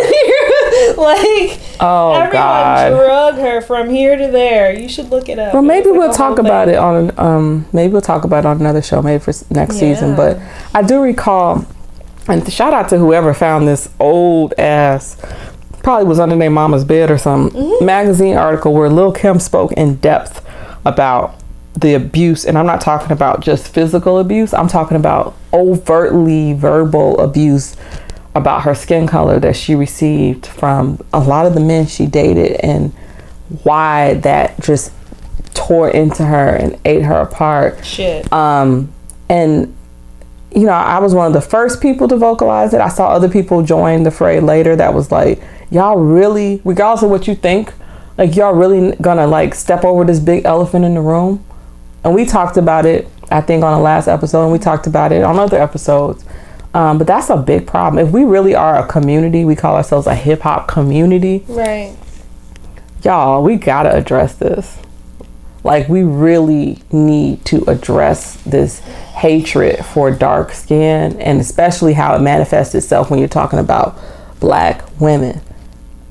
Like, everyone drug her from here to there. You should look it up. Well, maybe we'll talk about it on another show, maybe for next season. But I do recall, and shout out to whoever found this old ass, probably was under their mama's bed or some magazine article where Lil' Kim spoke in depth about the abuse, and I'm not talking about just physical abuse. I'm talking about overtly verbal abuse about her skin color that she received from a lot of the men she dated, and why that just tore into her and ate her apart. And you know, I was one of the first people to vocalize it. I saw other people join the fray later that was like, y'all really, regardless of what you think, like, y'all really gonna like step over this big elephant in the room? And we talked about it, I think, on the last episode, and we talked about it on other episodes. But that's a big problem. If we really are a community, we call ourselves a hip hop community. Y'all, we gotta address this. Like, we really need to address this hatred for dark skin, and especially how it manifests itself when you're talking about Black women.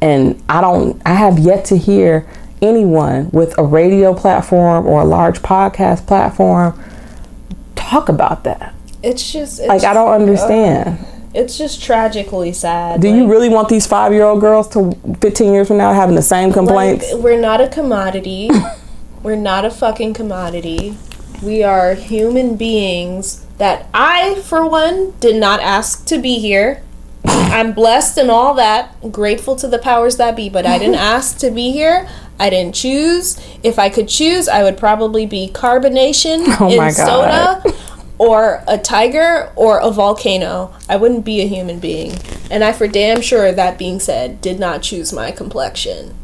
And I have yet to hear anyone with a radio platform or a large podcast platform talk about that. It's just like, I don't understand. It's just tragically sad. Do you really want these 5-year-old girls to 15 years from now having the same complaints? Like, we're not a commodity. We're not a fucking commodity. We are human beings that I, for one, did not ask to be here. I'm blessed and all that, grateful to the powers that be, but I didn't ask to be here. I didn't choose. If I could choose, I would probably be carbonation in soda, or a tiger, or a volcano. I wouldn't be a human being. And I for damn sure, that being said, did not choose my complexion.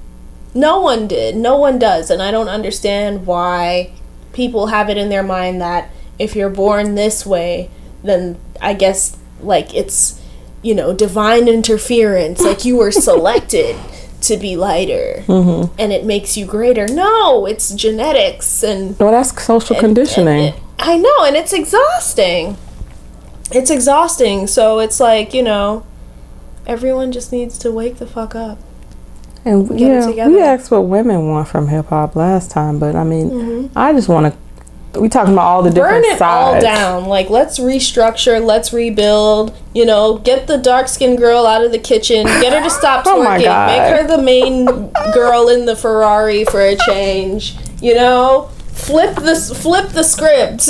No one did. No one does. And I don't understand why people have it in their mind that if you're born this way, then I guess, like, it's, you know, divine interference. Like, you were selected to be lighter, and it makes you greater. No, it's genetics. And well, that's social conditioning. I know, and it's exhausting. It's exhausting. So it's like, you know, everyone just needs to wake the fuck up. And we asked what women want from hip hop last time, but I mean, I just want to we talking about all the different sides. Burn it all down. Like, let's restructure, let's rebuild. You know, get the dark-skinned girl out of the kitchen. Get her to stop twerking. Make her the main girl in the Ferrari for a change. You know? Flip the script.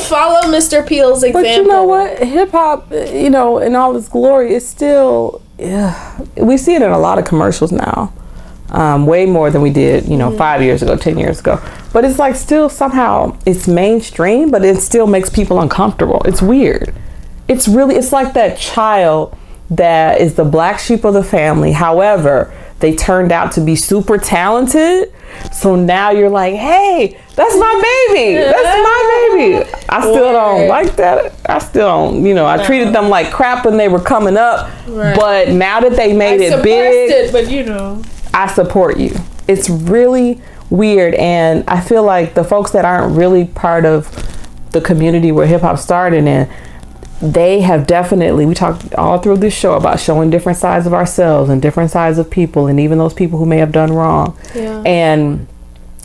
Follow Mr. Peele's example. But you know what? Hip-hop, you know, in all its glory, it's still... we see it in a lot of commercials now. Way more than we did, you know, 5 years ago, 10 years ago. But it's like still somehow it's mainstream, but it still makes people uncomfortable. It's weird. It's like that child that is the black sheep of the family. However, they turned out to be super talented. So now you're like, hey, that's my baby. That's my baby. I still don't like that. I still don't, you know, I treated them like crap when they were coming up. Right. But now that they made it big, but you know, I support you. It's really weird. And I feel like the folks that aren't really part of the community where hip hop started in, they have definitely, we talked all through this show about showing different sides of ourselves and different sides of people, and even those people who may have done wrong. Yeah. And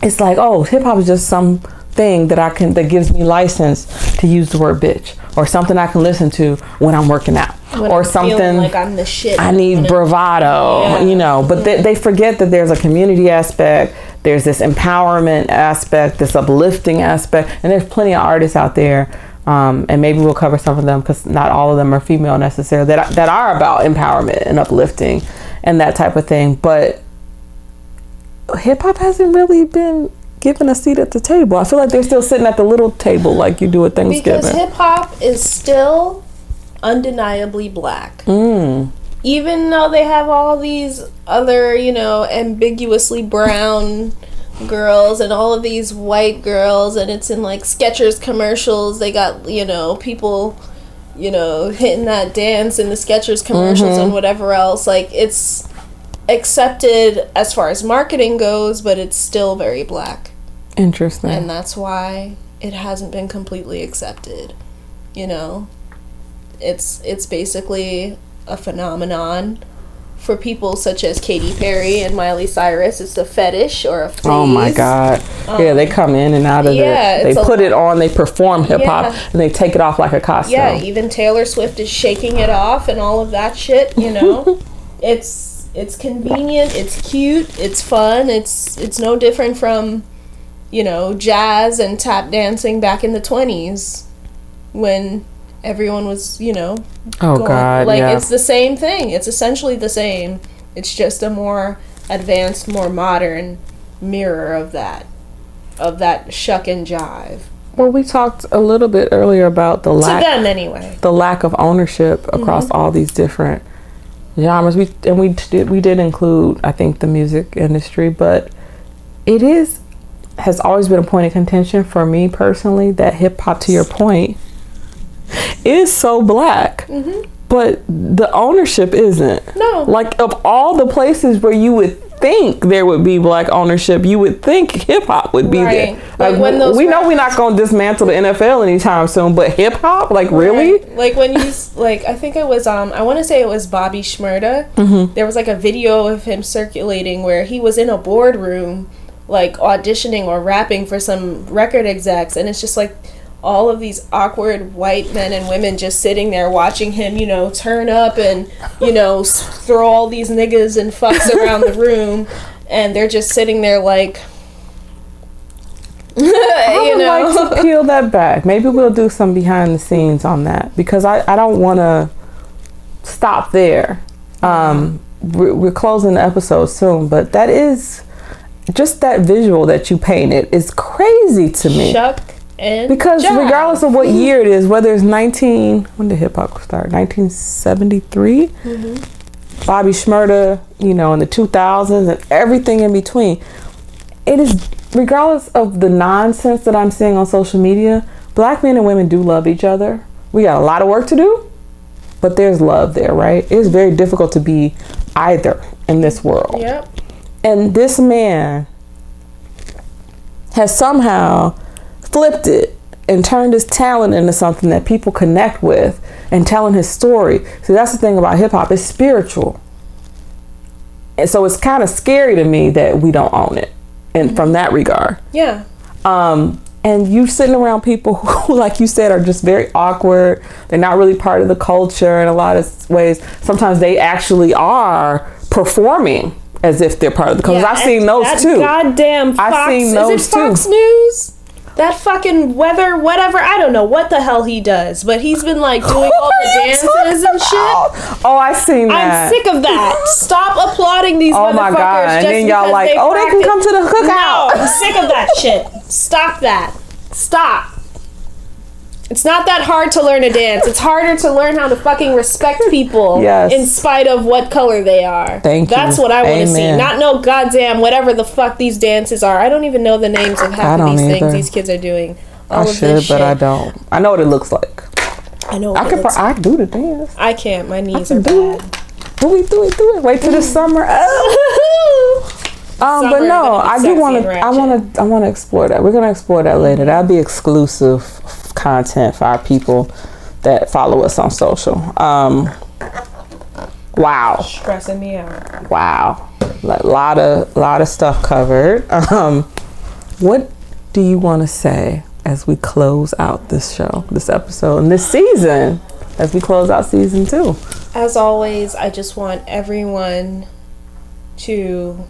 it's like, oh, hip hop is just something that gives me license to use the word bitch, or something I can listen to when I'm working out, or I'm something like I'm the shit. I need bravado, you know. But they forget that there's a community aspect, there's this empowerment aspect, this uplifting aspect, and there's plenty of artists out there. And maybe we'll cover some of them, because not all of them are female necessarily, that are about empowerment and uplifting and that type of thing. But hip hop hasn't really been given a seat at the table. I feel like they're still sitting at the little table like you do at Thanksgiving. Because hip hop is still undeniably black. Even though they have all these other, you know, ambiguously brown girls and all of these white girls, and it's in like Skechers commercials. They got, you know, people, you know, hitting that dance in the Skechers commercials and whatever else. Like, it's accepted as far as marketing goes, but it's still very black. Interesting. And that's why it hasn't been completely accepted. You know, it's basically a phenomenon for people such as Katy Perry and Miley Cyrus. It's a fetish or a phase. Oh my God. Yeah, they come in and out of it. They put it on, they perform hip hop, and they take it off like a costume. Yeah, even Taylor Swift is shaking it off and all of that shit, you know. It's convenient, it's cute, it's fun, it's no different from, you know, jazz and tap dancing back in the 20s when everyone was, you know, it's the same thing. It's essentially the same. It's just a more advanced, more modern mirror of that shuck and jive. Well, we talked a little bit earlier about the lack, to them anyway, the lack of ownership across all these different genres. We did include, I think, the music industry, but it has always been a point of contention for me personally that hip hop, to your point, is so black, but the ownership isn't. No. Like, of all the places where you would think there would be black ownership, you would think hip hop would be there. Like when those we know we're not going to dismantle the NFL anytime soon, but hip hop, like, really? Like when you I think it was I want to say it was Bobby Shmurda. There was like a video of him circulating where he was in a boardroom, like auditioning or rapping for some record execs, and it's just like all of these awkward white men and women just sitting there watching him, you know, turn up and, you know, throw all these niggas and fucks around the room, and they're just sitting there like, I would like to peel that back. Maybe we'll do some behind the scenes on that, because I don't want to stop there. We're closing the episode soon, but that is just that visual that you painted is crazy to me. Because regardless of what year it is, whether it's when did hip hop start? 1973? Bobby Shmurda, you know, in the 2000s and everything in between. It is, regardless of the nonsense that I'm seeing on social media, black men and women do love each other. We got a lot of work to do, but there's love there, right? It's very difficult to be either in this world. Yep. And this man has somehow flipped it and turned his talent into something that people connect with, and telling his story. So that's the thing about hip hop, it's spiritual. And so it's kind of scary to me that we don't own it, and from that regard. Yeah. and you sitting around people who, like you said, are just very awkward. They're not really part of the culture in a lot of ways. Sometimes they actually are performing as if they're part of the culture. Yeah, I've seen those too. Goddamn Fox. I've seen those is it Fox too. News? That fucking weather, whatever. I don't know what the hell he does, but he's been like doing all the dances and shit. Oh, I've seen that. I'm sick of that. Stop applauding these motherfuckers. My God. Just and then y'all like, they they can come to the cookout. No, I'm sick of that shit. Stop that. Stop. It's not that hard to learn a dance. It's harder to learn how to fucking respect people in spite of what color they are. Thank you. That's what I want to see. Not no goddamn whatever the fuck these dances are. I don't even know the names of half of these things these kids are doing. I should, but I don't. I know what it looks like. I know. I do the dance. I can't. My knees are bad. Do it. Wait till the summer. But no, I do want to. I want to explore that. We're gonna explore that later. That'll be exclusive content for our people that follow us on social. Wow. Stressing me out. Wow. A lot of stuff covered. What do you want to say as we close out this show, this episode, and this season, as we close out season 2? As always, I just want everyone to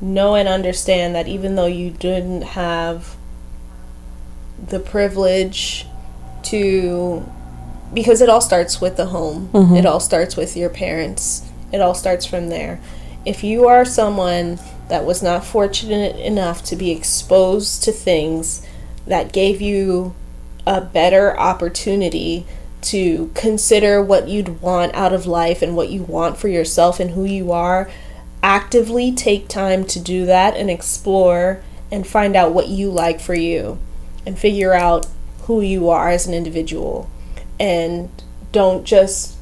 know and understand that even though you didn't have the privilege to, because it all starts with the home. It all starts with your parents. It all starts from there. If you are someone that was not fortunate enough to be exposed to things that gave you a better opportunity to consider what you'd want out of life and what you want for yourself and who you are, actively take time to do that and explore and find out what you like for you and figure out who you are as an individual, and don't just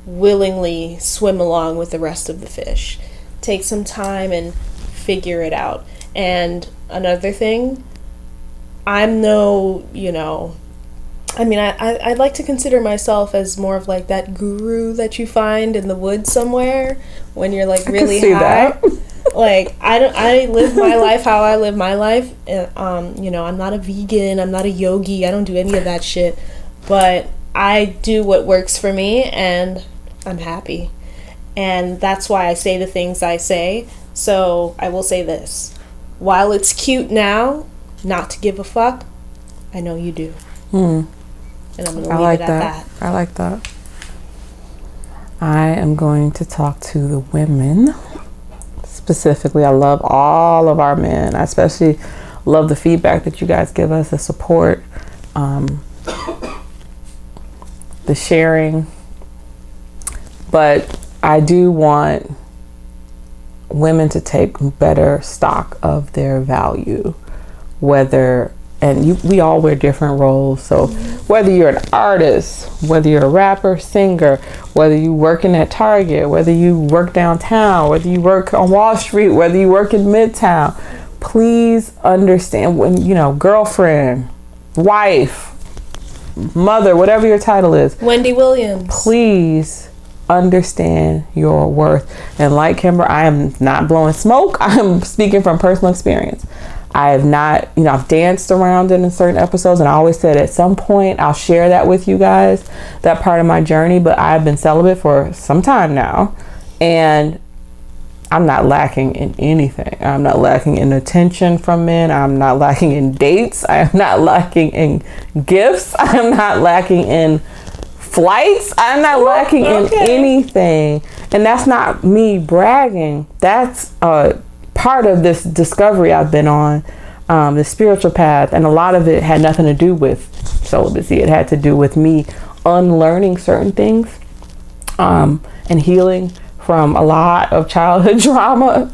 willingly swim along with the rest of the fish. Take some time and figure it out. And another thing, I'm no, I'd like to consider myself as more of like that guru that you find in the woods somewhere when you're like really high. Like I live my life how I live my life. I'm not a vegan, I'm not a yogi, I don't do any of that shit. But I do what works for me and I'm happy. And that's why I say the things I say. So I will say this. While it's cute now not to give a fuck, I know you do. And I'm going to leave it at that. I like that. I am going to talk to the women. Specifically, I love all of our men. I especially love the feedback that you guys give us, the support, the sharing. But I do want women to take better stock of their value, we all wear different roles. So whether you're an artist, whether you're a rapper, singer, whether you working at Target, whether you work downtown, whether you work on Wall Street, whether you work in Midtown, please understand when, girlfriend, wife, mother, whatever your title is. Wendy Williams. Please understand your worth. And like Kimber, I am not blowing smoke. I'm speaking from personal experience. I have not, I've danced around in certain episodes, and I always said at some point I'll share that with you guys, that part of my journey, but I've been celibate for some time now, and I'm not lacking in anything. I'm not lacking in attention from men. I'm not lacking in dates. I am not lacking in gifts. I'm not lacking in flights. I'm not lacking in anything. And that's not me bragging. That's part of this discovery I've been on, the spiritual path, and a lot of it had nothing to do with celibacy. It had to do with me unlearning certain things, and healing from a lot of childhood trauma,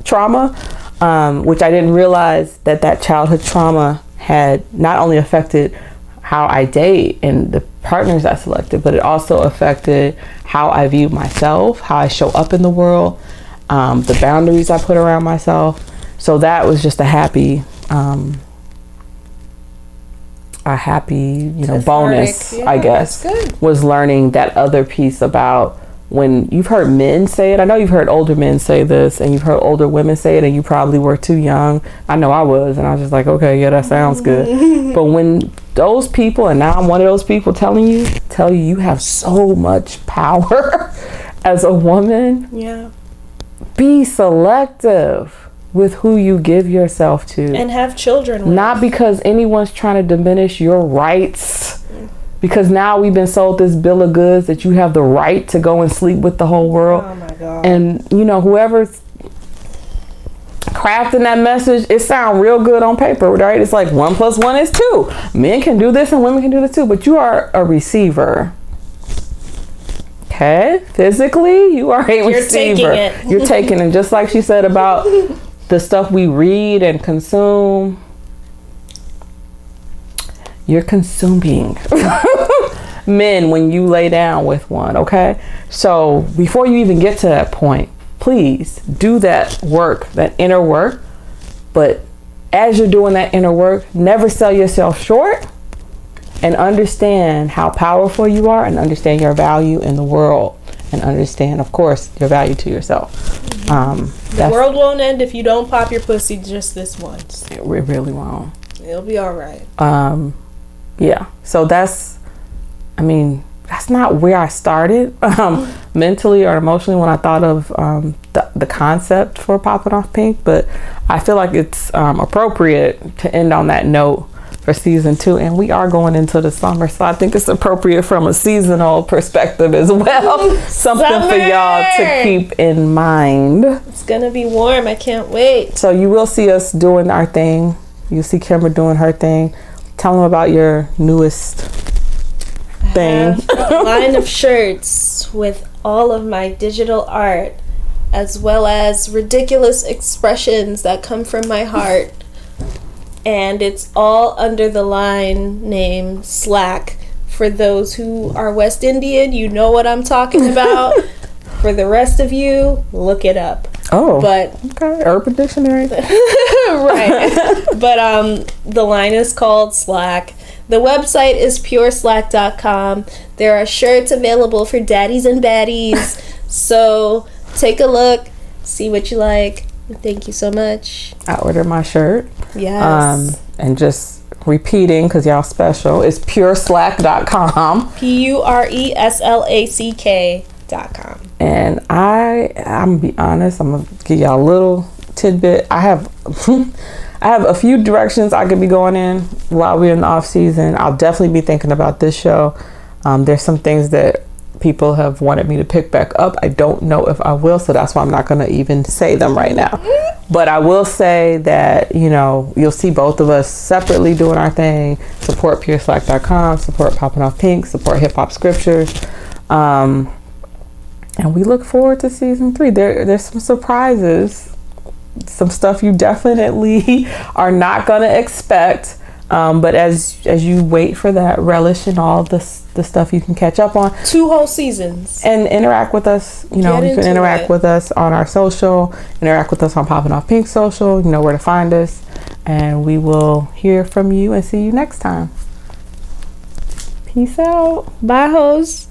which I didn't realize that childhood trauma had not only affected how I date and the partners I selected, but it also affected how I view myself, how I show up in the world, the boundaries I put around myself. So that was just a happy bonus, I guess, was learning that other piece about when you've heard men say it, I know you've heard older men say this, and you've heard older women say it, and you probably were too young. I know I was, and I was just like, okay, yeah, that sounds good. But when those people, and now I'm one of those people, tell you you have so much power as a woman. Yeah. Be selective with who you give yourself to. And have children with. Not because anyone's trying to diminish your rights. Because now we've been sold this bill of goods that you have the right to go and sleep with the whole world. Oh my God. And you know, whoever's crafting that message, it sounds real good on paper, right? It's like 1 + 1 is 2. Men can do this and women can do this too, but you are a receiver. Okay? Physically, you are a receiver. You're taking it. Just like she said about the stuff we read and consume. You're consuming men when you lay down with one, okay? So before you even get to that point, please do that work, that inner work. But as you're doing that inner work, never sell yourself short, and understand how powerful you are, and understand your value in the world, and understand, of course, your value to yourself. The world won't end if you don't pop your pussy just this once. It really won't. It'll be all right. Yeah, so that's not where I started mentally or emotionally when I thought of the concept for Poppin' Off Pink, but I feel like it's appropriate to end on that note for season 2, and we are going into the summer, so I think it's appropriate from a seasonal perspective as well. Something for y'all to keep in mind. It's gonna be warm. I can't wait. So you will see us doing our thing. You'll see Kimber doing her thing. Tell them about your newest thing. I have a line of shirts with all of my digital art, as well as ridiculous expressions that come from my heart. And it's all under the line name Slack. For those who are West Indian, you know what I'm talking about. For the rest of you, look it up. Oh, but okay, Urban Dictionary. Right. But the line is called Slack. The website is pureslack.com. There are shirts available for daddies and baddies. So take a look, see what you like. Thank you so much. I ordered my shirt. Yes. And just repeating, because y'all special, it's pureslack.com. pureslack.com. And I'm gonna be honest, I'm gonna give y'all a little tidbit. I have a few directions I could be going in while we're in the off season. I'll definitely be thinking about this show. There's some things that people have wanted me to pick back up. I don't know if I will, so that's why I'm not gonna even say them right now. But I will say that, you know, you'll see both of us separately doing our thing. Support pureslack.com, support Poppin' Off Pink, support Hip Hop Scriptures. And we look forward to season 3. There's some surprises, some stuff you definitely are not gonna expect. But as you wait for that, relish in all the stuff you can catch up on. 2 whole seasons. And interact with us. You know, you can interact with us on our social, interact with us on Poppin' Off Pink social. You know where to find us. And we will hear from you and see you next time. Peace out. Bye, hoes.